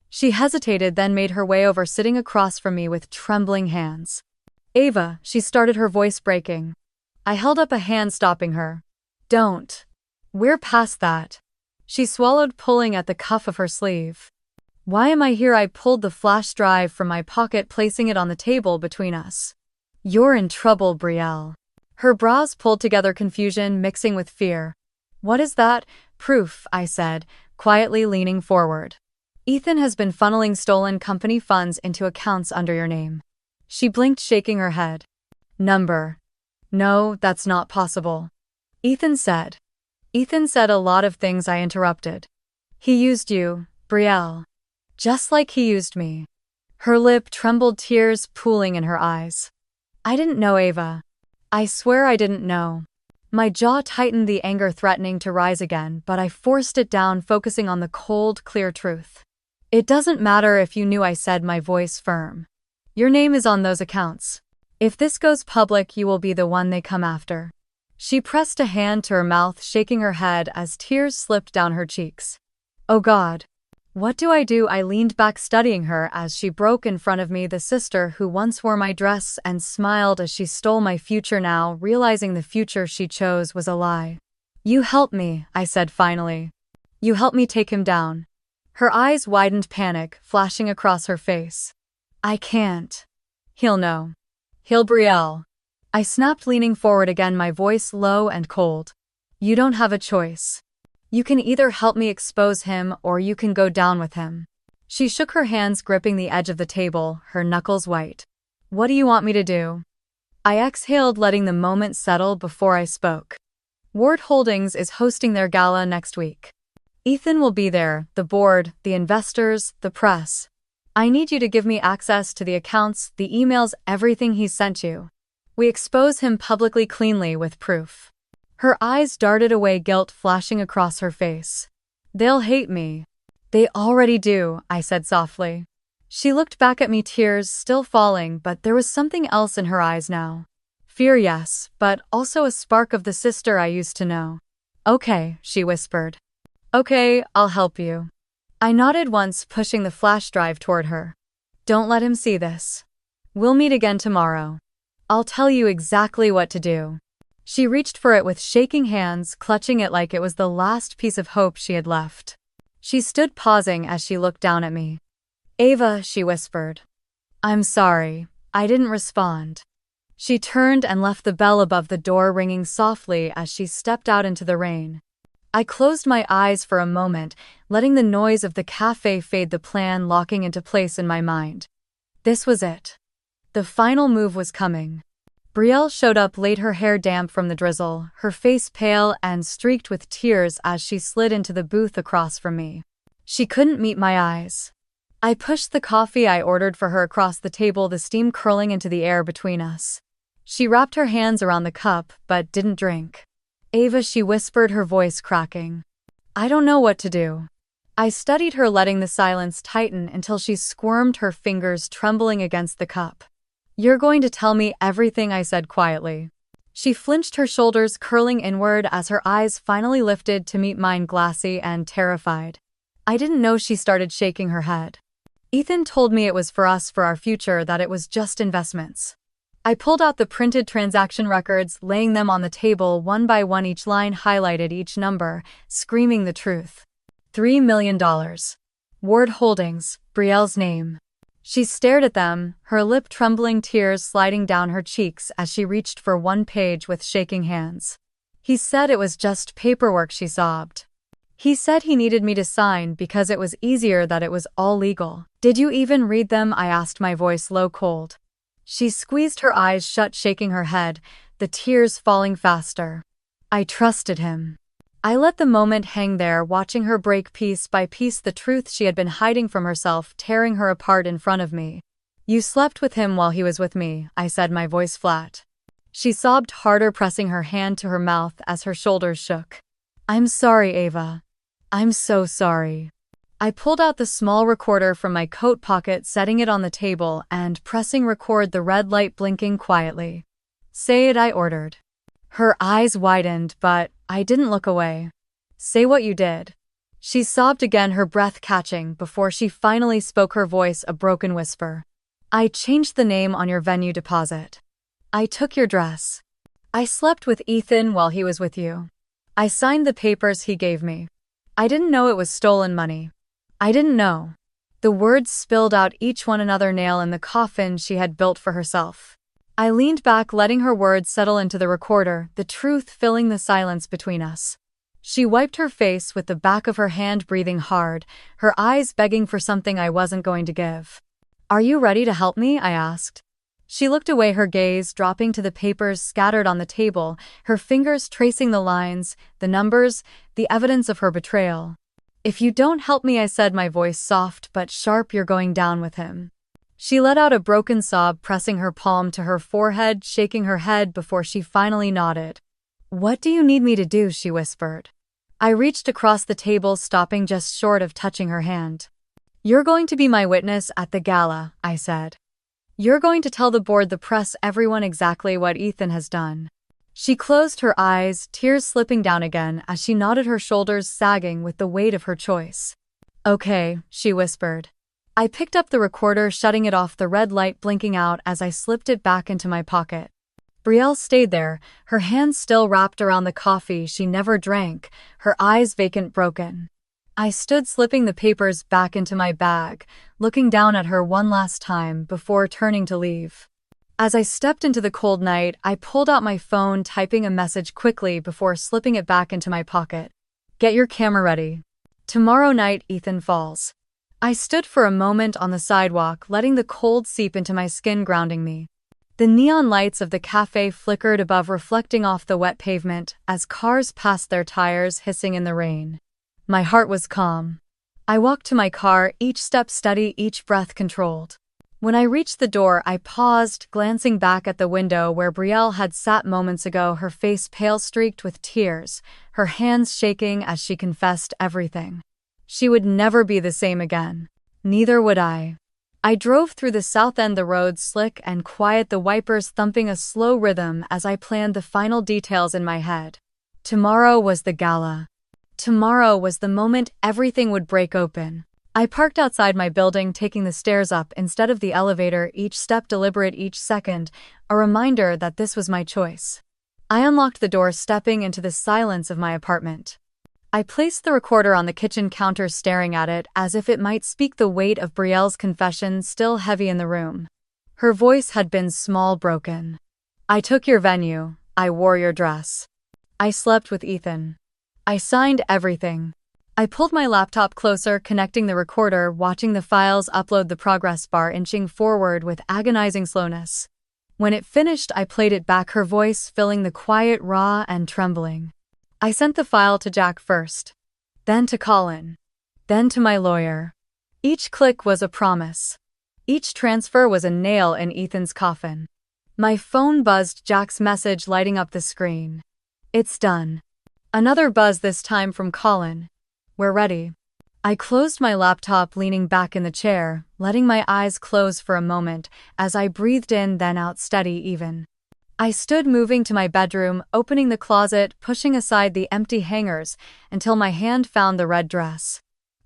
She hesitated, then made her way over, sitting across from me with trembling hands. Ava, she started, her voice breaking. I held up a hand, stopping her. Don't. We're past that. She swallowed, pulling at the cuff of her sleeve. Why am I here? I pulled the flash drive from my pocket, placing it on the table between us. You're in trouble, Brielle. Her brows pulled together, confusion mixing with fear. What is that? Proof, I said, quietly leaning forward. Ethan has been funneling stolen company funds into accounts under your name. She blinked, shaking her head. Number. No, that's not possible. Ethan said a lot of things, I interrupted. He used you, Brielle. Just like he used me. Her lip trembled, tears pooling in her eyes. I didn't know, Ava. I swear I didn't know. My jaw tightened, the anger threatening to rise again, but I forced it down, focusing on the cold, clear truth. It doesn't matter if you knew, I said, my voice firm. Your name is on those accounts. If this goes public, you will be the one they come after. She pressed a hand to her mouth, shaking her head as tears slipped down her cheeks. Oh God. What do? I leaned back, studying her as she broke in front of me, the sister who once wore my dress and smiled as she stole my future, now realizing the future she chose was a lie. You help me, I said finally. You help me take him down. Her eyes widened, panic flashing across her face. I can't. He'll know. He'll, Brielle. I snapped, leaning forward again, my voice low and cold. You don't have a choice. You can either help me expose him or you can go down with him. She shook her hands, gripping the edge of the table, her knuckles white. What do you want me to do? I exhaled, letting the moment settle before I spoke. Ward Holdings is hosting their gala next week. Ethan will be there, the board, the investors, the press. I need you to give me access to the accounts, the emails, everything he's sent you. We expose him publicly, cleanly, with proof. Her eyes darted away, guilt flashing across her face. They'll hate me. They already do, I said softly. She looked back at me, tears still falling, but there was something else in her eyes now. Fear, yes, but also a spark of the sister I used to know. Okay, she whispered. Okay, I'll help you. I nodded once, pushing the flash drive toward her. Don't let him see this. We'll meet again tomorrow. I'll tell you exactly what to do." She reached for it with shaking hands, clutching it like it was the last piece of hope she had left. She stood pausing as she looked down at me. "Ava," she whispered. "I'm sorry. I didn't respond." She turned and left the bell above the door ringing softly as she stepped out into the rain. I closed my eyes for a moment, letting the noise of the cafe fade, the plan locking into place in my mind. This was it. The final move was coming. Brielle showed up late, her hair damp from the drizzle, her face pale and streaked with tears as she slid into the booth across from me. She couldn't meet my eyes. I pushed the coffee I ordered for her across the table, the steam curling into the air between us. She wrapped her hands around the cup, but didn't drink. "Ava," she whispered, her voice cracking. "I don't know what to do." I studied her, letting the silence tighten until she squirmed, her fingers trembling against the cup. "You're going to tell me everything," I said quietly. She flinched, her shoulders curling inward as her eyes finally lifted to meet mine, glassy and terrified. I didn't know. She started shaking her head. "Ethan told me it was for us, for our future, that it was just investments." I pulled out the printed transaction records, laying them on the table one by one, each line highlighted, each number, screaming the truth. $3 million. Ward Holdings, Brielle's name. She stared at them, her lip trembling, tears sliding down her cheeks as she reached for one page with shaking hands. "He said it was just paperwork," she sobbed. "He said he needed me to sign because it was easier, that it was all legal." "Did you even read them?" I asked, my voice low, cold. She squeezed her eyes shut, shaking her head, the tears falling faster. "I trusted him." I let the moment hang there, watching her break piece by piece the truth she had been hiding from herself, tearing her apart in front of me. "You slept with him while he was with me," I said, my voice flat. She sobbed harder, pressing her hand to her mouth as her shoulders shook. "I'm sorry, Ava. I'm so sorry." I pulled out the small recorder from my coat pocket, setting it on the table and pressing record, the red light blinking quietly. "Say it," I ordered. Her eyes widened, but I didn't look away. "Say what you did." She sobbed again, her breath catching, before she finally spoke, her voice a broken whisper. "I changed the name on your venue deposit. I took your dress. I slept with Ethan while he was with you. I signed the papers he gave me. I didn't know it was stolen money. I didn't know." The words spilled out, each one another nail in the coffin she had built for herself. I leaned back, letting her words settle into the recorder, the truth filling the silence between us. She wiped her face with the back of her hand, breathing hard, her eyes begging for something I wasn't going to give. "Are you ready to help me?" I asked. She looked away, her gaze dropping to the papers scattered on the table, her fingers tracing the lines, the numbers, the evidence of her betrayal. "If you don't help me," I said, my voice soft but sharp, "you're going down with him." She let out a broken sob, pressing her palm to her forehead, shaking her head before she finally nodded. "What do you need me to do?" she whispered. I reached across the table, stopping just short of touching her hand. "You're going to be my witness at the gala," I said. "You're going to tell the board, the press, everyone exactly what Ethan has done." She closed her eyes, tears slipping down again as she nodded, her shoulders sagging with the weight of her choice. "Okay," she whispered. I picked up the recorder, shutting it off, the red light blinking out as I slipped it back into my pocket. Brielle stayed there, her hands still wrapped around the coffee she never drank, her eyes vacant, broken. I stood, slipping the papers back into my bag, looking down at her one last time before turning to leave. As I stepped into the cold night, I pulled out my phone, typing a message quickly before slipping it back into my pocket. "Get your camera ready. Tomorrow night, Ethan falls." I stood for a moment on the sidewalk, letting the cold seep into my skin, grounding me. The neon lights of the cafe flickered above, reflecting off the wet pavement as cars passed, their tires hissing in the rain. My heart was calm. I walked to my car, each step steady, each breath controlled. When I reached the door, I paused, glancing back at the window where Brielle had sat moments ago, her face pale, streaked with tears, her hands shaking as she confessed everything. She would never be the same again. Neither would I. I drove through the south end, the road slick and quiet, the wipers thumping a slow rhythm as I planned the final details in my head. Tomorrow was the gala. Tomorrow was the moment everything would break open. I parked outside my building, taking the stairs up instead of the elevator, each step deliberate, each second, a reminder that this was my choice. I unlocked the door, stepping into the silence of my apartment. I placed the recorder on the kitchen counter, staring at it as if it might speak, the weight of Brielle's confession still heavy in the room. Her voice had been small, broken. I took your venue. I wore your dress. I slept with Ethan. I signed everything. I pulled my laptop closer, connecting the recorder, watching the files upload, the progress bar inching forward with agonizing slowness. When it finished, I played it back, her voice filling the quiet, raw and trembling. I sent the file to Jack first, then to Colin, then to my lawyer. Each click was a promise. Each transfer was a nail in Ethan's coffin. My phone buzzed, Jack's message lighting up the screen. It's done. Another buzz, this time from Colin. We're ready. I closed my laptop, leaning back in the chair, letting my eyes close for a moment as I breathed in, then out, steady, even. I stood, moving to my bedroom, opening the closet, pushing aside the empty hangers until my hand found the red dress.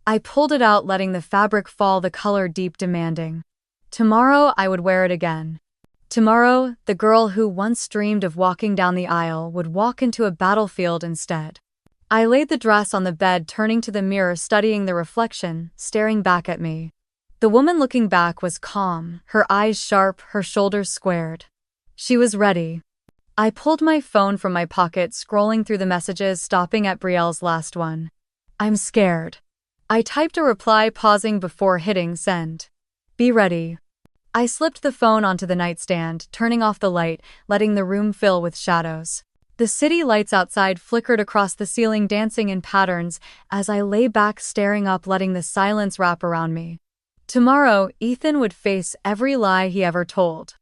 I pulled it out, letting the fabric fall, the color deep, demanding. Tomorrow I would wear it again. Tomorrow, the girl who once dreamed of walking down the aisle would walk into a battlefield instead. I laid the dress on the bed, turning to the mirror, studying the reflection, staring back at me. The woman looking back was calm, her eyes sharp, her shoulders squared. She was ready. I pulled my phone from my pocket, scrolling through the messages, stopping at Brielle's last one. I'm scared. I typed a reply, pausing before hitting send. Be ready. I slipped the phone onto the nightstand, turning off the light, letting the room fill with shadows. The city lights outside flickered across the ceiling, dancing in patterns as I lay back, staring up, letting the silence wrap around me. Tomorrow, Ethan would face every lie he ever told.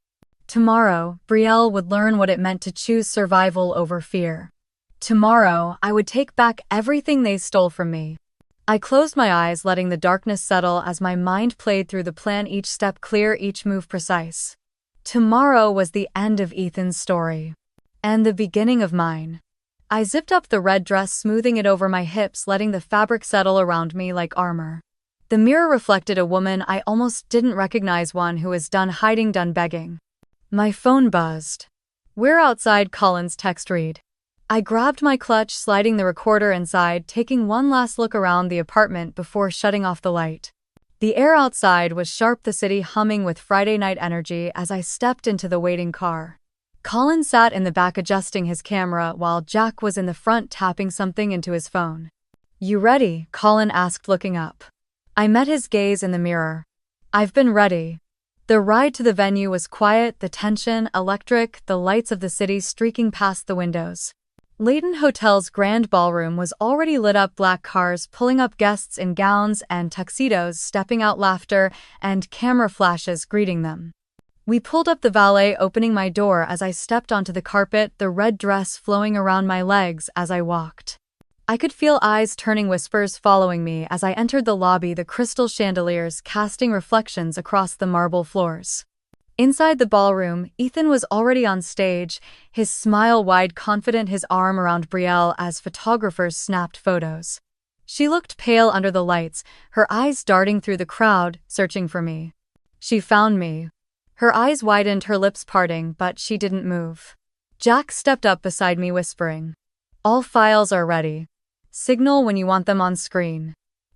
Tomorrow, Brielle would learn what it meant to choose survival over fear. Tomorrow, I would take back everything they stole from me. I closed my eyes, letting the darkness settle as my mind played through the plan, each step clear, each move precise. Tomorrow was the end of Ethan's story. And the beginning of mine. I zipped up the red dress, smoothing it over my hips, letting the fabric settle around me like armor. The mirror reflected a woman I almost didn't recognize, one who was done hiding, done begging. My phone buzzed. We're outside, Colin's text read. I grabbed my clutch, sliding the recorder inside, taking one last look around the apartment before shutting off the light. The air outside was sharp, the city humming with Friday night energy as I stepped into the waiting car. Colin sat in the back, adjusting his camera, while Jack was in the front, tapping something into his phone. You ready? Colin asked, looking up. I met his gaze in the mirror. I've been ready. The ride to the venue was quiet, the tension electric, the lights of the city streaking past the windows. Leighton Hotel's grand ballroom was already lit up, black cars pulling up, guests in gowns and tuxedos stepping out, laughter and camera flashes greeting them. We pulled up, the valet opening my door as I stepped onto the carpet, the red dress flowing around my legs as I walked. I could feel eyes turning, whispers following me as I entered the lobby, the crystal chandeliers casting reflections across the marble floors. Inside the ballroom, Ethan was already on stage, his smile wide, confident, his arm around Brielle as photographers snapped photos. She looked pale under the lights, her eyes darting through the crowd, searching for me. She found me. Her eyes widened, her lips parting, but she didn't move. Jack stepped up beside me, whispering, All files are ready. Signal when you want them on screen.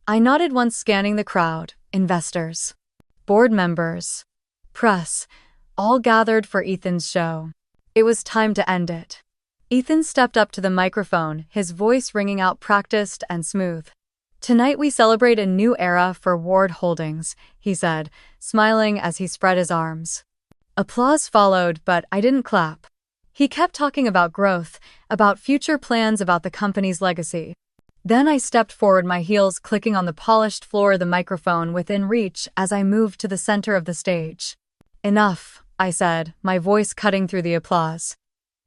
I nodded once, scanning the crowd. Investors, board members, press, all gathered for Ethan's show. It was time to end it. Ethan stepped up to the microphone, his voice ringing out, practiced and smooth. Tonight we celebrate a new era for Ward Holdings, he said, smiling as he spread his arms. Applause followed, but I didn't clap. He kept talking about growth, about future plans, about the company's legacy. Then I stepped forward, my heels clicking on the polished floor, the microphone within reach as I moved to the center of the stage. Enough, I said, my voice cutting through the applause.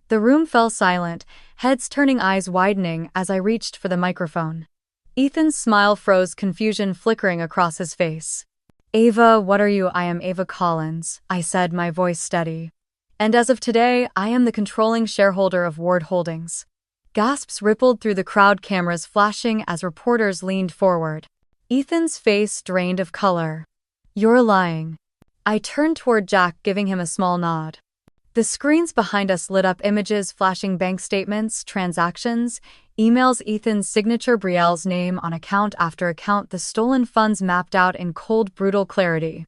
The room fell silent, heads turning, eyes widening as I reached for the microphone. Ethan's smile froze, confusion flickering across his face. Ava, what are you? I am Ava Collins, I said, my voice steady. And as of today, I am the controlling shareholder of Ward Holdings. Gasps rippled through the crowd, cameras flashing as reporters leaned forward. Ethan's face drained of color. You're lying. I turned toward Jack, giving him a small nod. The screens behind us lit up, images flashing, bank statements, transactions, emails, Ethan's signature, Brielle's name on account after account, the stolen funds mapped out in cold, brutal clarity.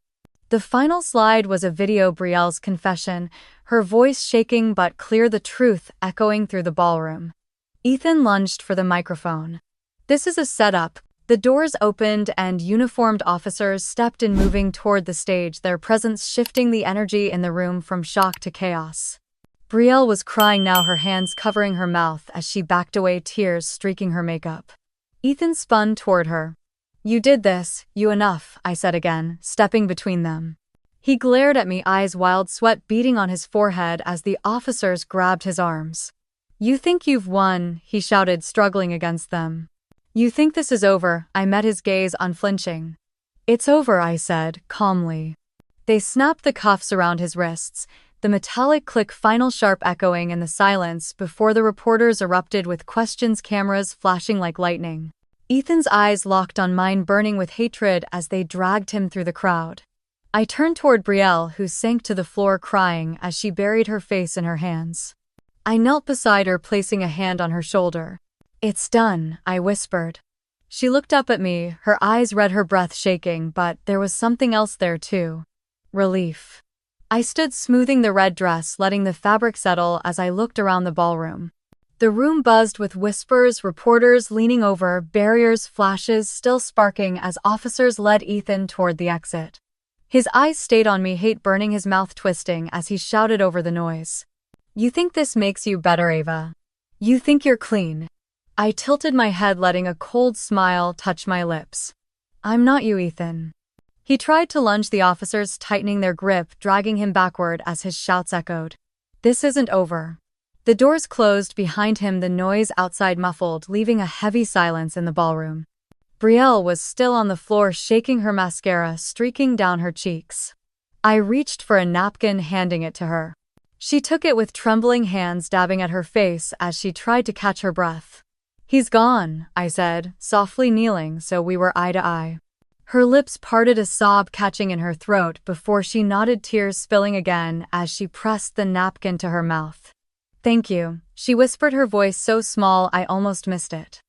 The final slide was a video, Brielle's confession, her voice shaking but clear, the truth echoing through the ballroom. Ethan lunged for the microphone. This is a setup. The doors opened and uniformed officers stepped in, moving toward the stage, their presence shifting the energy in the room from shock to chaos. Brielle was crying now, her hands covering her mouth as she backed away, tears streaking her makeup. Ethan spun toward her. You did this, you enough, I said again, stepping between them. He glared at me, eyes wild, sweat beading on his forehead as the officers grabbed his arms. You think you've won, he shouted, struggling against them. You think this is over, I met his gaze, unflinching. It's over, I said, calmly. They snapped the cuffs around his wrists, the metallic click, final sharp echoing in the silence before the reporters erupted with questions, cameras flashing like lightning. Ethan's eyes locked on mine, burning with hatred as they dragged him through the crowd. I turned toward Brielle, who sank to the floor crying as she buried her face in her hands. I knelt beside her, placing a hand on her shoulder. It's done, I whispered. She looked up at me, her eyes red, her breath shaking, but there was something else there too. Relief. I stood smoothing the red dress, letting the fabric settle as I looked around the ballroom. The room buzzed with whispers, reporters leaning over, barriers, flashes still sparking as officers led Ethan toward the exit. His eyes stayed on me, hate burning, his mouth twisting as he shouted over the noise. You think this makes you better, Ava? You think you're clean? I tilted my head, letting a cold smile touch my lips. I'm not you, Ethan. He tried to lunge, the officers tightening their grip, dragging him backward as his shouts echoed. This isn't over. The doors closed behind him, the noise outside muffled, leaving a heavy silence in the ballroom. Brielle was still on the floor, shaking, her mascara streaking down her cheeks. I reached for a napkin, handing it to her. She took it with trembling hands, dabbing at her face as she tried to catch her breath. He's gone, I said, softly, kneeling so we were eye to eye. Her lips parted, a sob catching in her throat before she nodded, tears spilling again as she pressed the napkin to her mouth. Thank you, she whispered, her voice so small I almost missed it.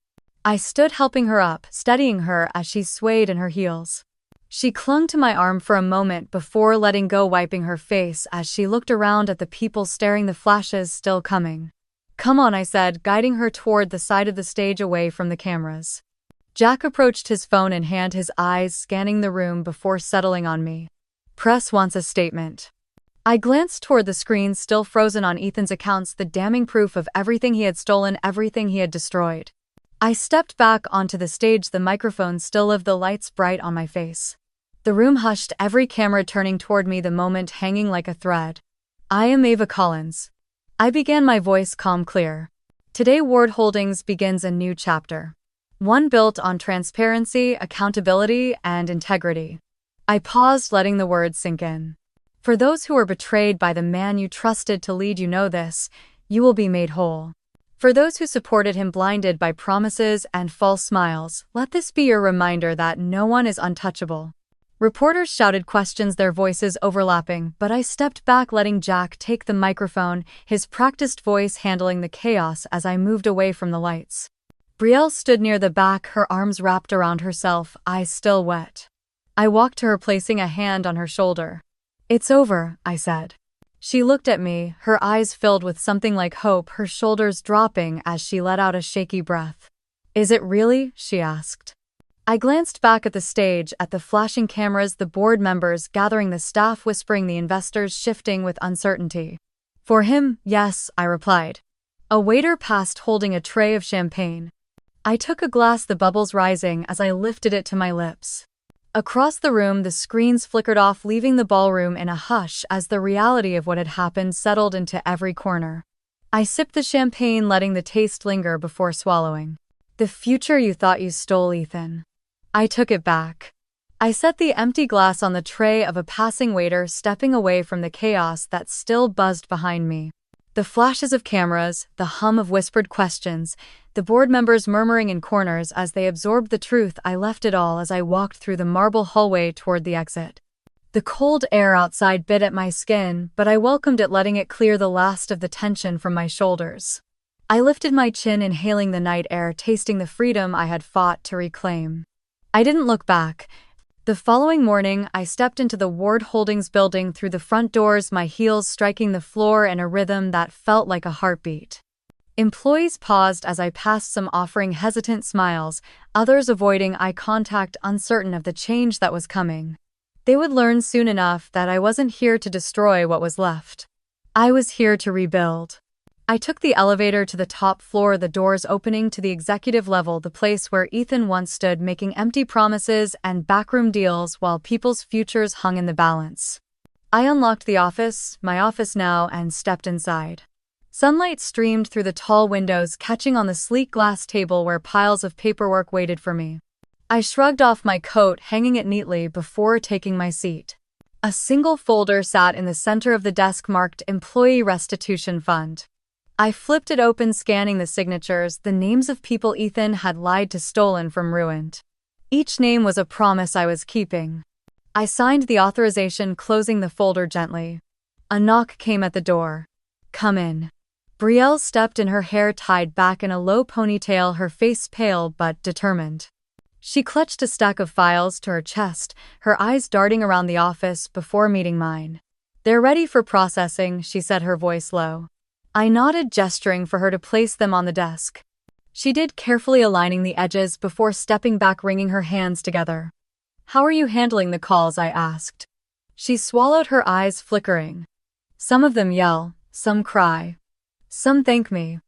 I stood, helping her up, steadying her as she swayed in her heels. She clung to my arm for a moment before letting go, wiping her face as she looked around at the people staring, the flashes still coming. Come on, I said, guiding her toward the side of the stage away from the cameras. Jack approached, his phone in hand, his eyes scanning the room before settling on me. Press wants a statement. I glanced toward the screens still frozen on Ethan's accounts, the damning proof of everything he had stolen, everything he had destroyed. I stepped back onto the stage, the microphone still lived, the lights bright on my face. The room hushed, every camera turning toward me, the moment hanging like a thread. I am Ava Collins. I began, my voice calm, clear. Today Ward Holdings begins a new chapter. One built on transparency, accountability, and integrity. I paused, letting the words sink in. For those who were betrayed by the man you trusted to lead, you know this, you will be made whole. For those who supported him, blinded by promises and false smiles, let this be your reminder that no one is untouchable. Reporters shouted questions, their voices overlapping, but I stepped back, letting Jack take the microphone, his practiced voice handling the chaos as I moved away from the lights. Brielle stood near the back, her arms wrapped around herself, eyes still wet. I walked to her, placing a hand on her shoulder. It's over, I said. She looked at me, her eyes filled with something like hope, her shoulders dropping as she let out a shaky breath. Is it really? She asked. I glanced back at the stage, at the flashing cameras, the board members gathering, the staff whispering, the investors shifting with uncertainty. For him, yes, I replied. A waiter passed holding a tray of champagne. I took a glass, the bubbles rising as I lifted it to my lips. Across the room, the screens flickered off, leaving the ballroom in a hush as the reality of what had happened settled into every corner. I sipped the champagne, letting the taste linger before swallowing. The future you thought you stole, Ethan. I took it back. I set the empty glass on the tray of a passing waiter, stepping away from the chaos that still buzzed behind me. The flashes of cameras, the hum of whispered questions, the board members murmuring in corners as they absorbed the truth. I left it all as I walked through the marble hallway toward the exit. The cold air outside bit at my skin, but I welcomed it, letting it clear the last of the tension from my shoulders. I lifted my chin, inhaling the night air, tasting the freedom I had fought to reclaim. I didn't look back. The following morning, I stepped into the Ward Holdings building through the front doors, my heels striking the floor in a rhythm that felt like a heartbeat. Employees paused as I passed, some offering hesitant smiles, others avoiding eye contact, uncertain of the change that was coming. They would learn soon enough that I wasn't here to destroy what was left. I was here to rebuild. I took the elevator to the top floor, the doors opening to the executive level, the place where Ethan once stood, making empty promises and backroom deals while people's futures hung in the balance. I unlocked the office, my office now, and stepped inside. Sunlight streamed through the tall windows, catching on the sleek glass table where piles of paperwork waited for me. I shrugged off my coat, hanging it neatly before taking my seat. A single folder sat in the center of the desk marked Employee Restitution Fund. I flipped it open, scanning the signatures, the names of people Ethan had lied to, stolen from, ruined. Each name was a promise I was keeping. I signed the authorization, closing the folder gently. A knock came at the door. "Come in." Brielle stepped in, her hair tied back in a low ponytail, her face pale but determined. She clutched a stack of files to her chest, her eyes darting around the office before meeting mine. "They're ready for processing," she said, her voice low. I nodded, gesturing for her to place them on the desk. She did, carefully aligning the edges before stepping back, wringing her hands together. "How are you handling the calls?" I asked. She swallowed, her eyes flickering. "Some of them yell, some cry. Some thank me.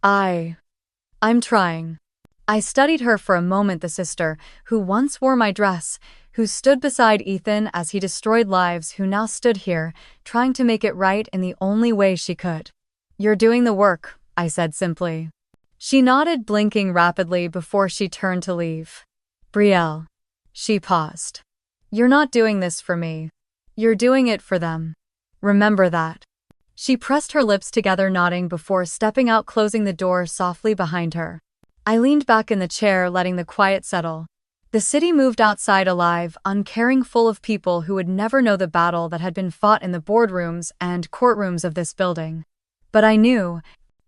I'm trying." I studied her for a moment, the sister who once wore my dress, who stood beside Ethan as he destroyed lives, who now stood here, trying to make it right in the only way she could. "You're doing the work," I said simply. She nodded, blinking rapidly before she turned to leave. "Brielle." She paused. "You're not doing this for me. You're doing it for them. Remember that." She pressed her lips together, nodding before stepping out, closing the door softly behind her. I leaned back in the chair, letting the quiet settle. The city moved outside, alive, uncaring, full of people who would never know the battle that had been fought in the boardrooms and courtrooms of this building. But I knew,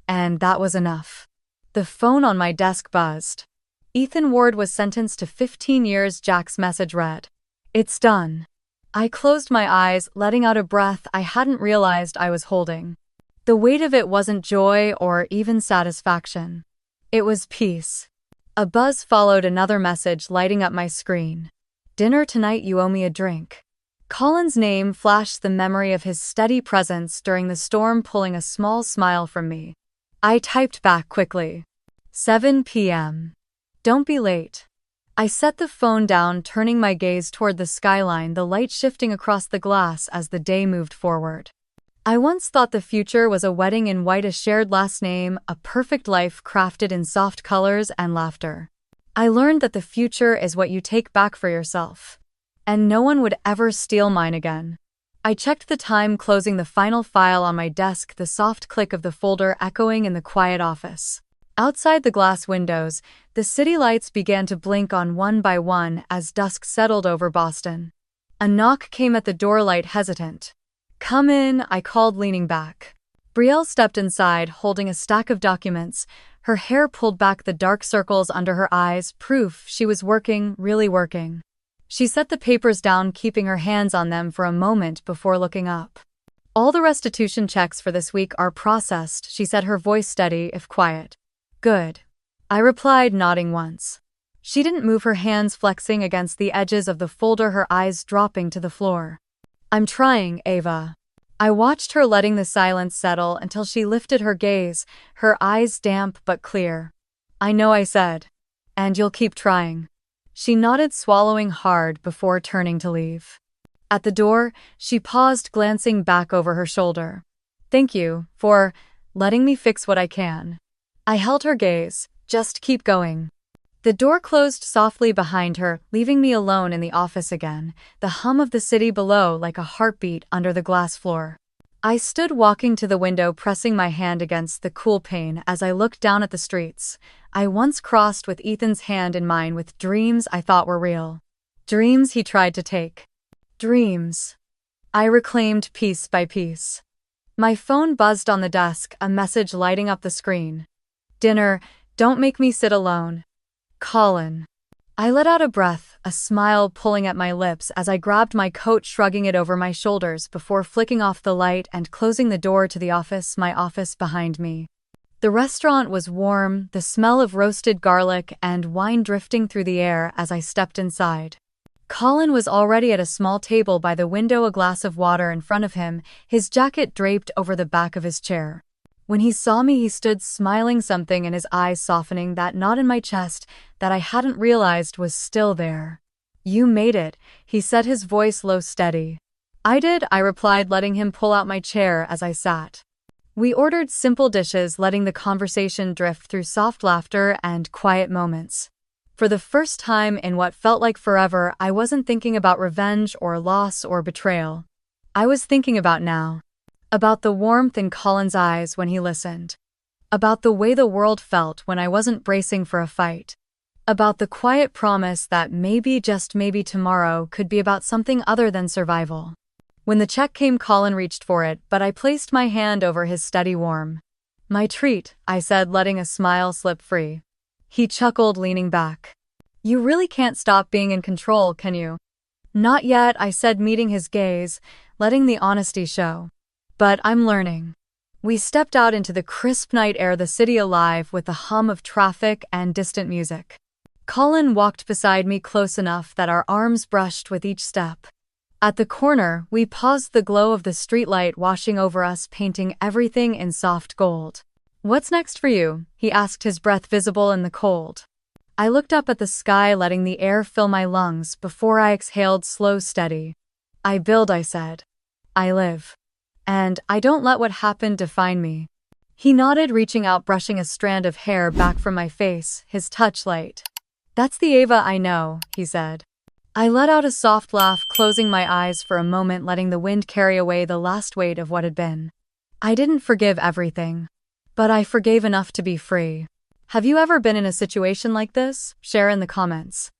and that was enough. The phone on my desk buzzed. Ethan Ward was sentenced to 15 years, Jack's message read. "It's done." I closed my eyes, letting out a breath I hadn't realized I was holding. The weight of it wasn't joy or even satisfaction. It was peace. A buzz followed another message, lighting up my screen. "Dinner tonight, you owe me a drink." Colin's name flashed, the memory of his steady presence during the storm pulling a small smile from me. I typed back quickly. 7 p.m. "Don't be late." I set the phone down, turning my gaze toward the skyline, the light shifting across the glass as the day moved forward. I once thought the future was a wedding in white, a shared last name, a perfect life crafted in soft colors and laughter. I learned that the future is what you take back for yourself. And no one would ever steal mine again. I checked the time, closing the final file on my desk, the soft click of the folder echoing in the quiet office. Outside the glass windows, the city lights began to blink on one by one as dusk settled over Boston. A knock came at the door, light hesitant. "Come in," I called, leaning back. Brielle stepped inside, holding a stack of documents, her hair pulled back, the dark circles under her eyes, proof she was working, really working. She set the papers down, keeping her hands on them for a moment before looking up. "All the restitution checks for this week are processed," she said, her voice steady if quiet. "Good." I replied, nodding once. She didn't move, her hands flexing against the edges of the folder, her eyes dropping to the floor. "I'm trying, Ava." I watched her, letting the silence settle until she lifted her gaze, her eyes damp but clear. "I know," I said. "And you'll keep trying." She nodded, swallowing hard before turning to leave. At the door, she paused, glancing back over her shoulder. "Thank you for letting me fix what I can." I held her gaze. "Just keep going." The door closed softly behind her, leaving me alone in the office again, the hum of the city below like a heartbeat under the glass floor. I stood walking to the window, pressing my hand against the cool pane as I looked down at the streets I once crossed with Ethan's hand in mine, with dreams I thought were real. Dreams he tried to take. Dreams I reclaimed piece by piece. My phone buzzed on the desk, a message lighting up the screen. Dinner, don't make me sit alone. Colin. I let out a breath, a smile pulling at my lips as I grabbed my coat, shrugging it over my shoulders before flicking off the light and closing the door to my office behind me. The restaurant was warm, the smell of roasted garlic and wine drifting through the air as I stepped inside. Colin was already at a small table by the window, a glass of water in front of him, his jacket draped over the back of his chair. When he saw me, he stood smiling, something in his eyes softening, that knot in my chest that I hadn't realized was still there. You made it, he said, his voice low, steady. I did, I replied, letting him pull out my chair as I sat. We ordered simple dishes, letting the conversation drift through soft laughter and quiet moments. For the first time in what felt like forever, I wasn't thinking about revenge or loss or betrayal. I was thinking about now. About the warmth in Colin's eyes when he listened. About the way the world felt when I wasn't bracing for a fight. About the quiet promise that maybe, just maybe, tomorrow could be about something other than survival. When the check came, Colin reached for it, but I placed my hand over his steady warm. My treat, I said, letting a smile slip free. He chuckled, leaning back. You really can't stop being in control, can you? Not yet, I said, meeting his gaze, letting the honesty show. But I'm learning. We stepped out into the crisp night air, the city alive with the hum of traffic and distant music. Colin walked beside me, close enough that our arms brushed with each step. At the corner, we paused, the glow of the streetlight washing over us, painting everything in soft gold. What's next for you? He asked, his breath visible in the cold. I looked up at the sky, letting the air fill my lungs before I exhaled, slow, steady. I build, I said. I live. And I don't let what happened define me. He nodded, reaching out, brushing a strand of hair back from my face, his touch light. That's the Ava I know, he said. I let out a soft laugh, closing my eyes for a moment, letting the wind carry away the last weight of what had been. I didn't forgive everything, but I forgave enough to be free. Have you ever been in a situation like this? Share in the comments.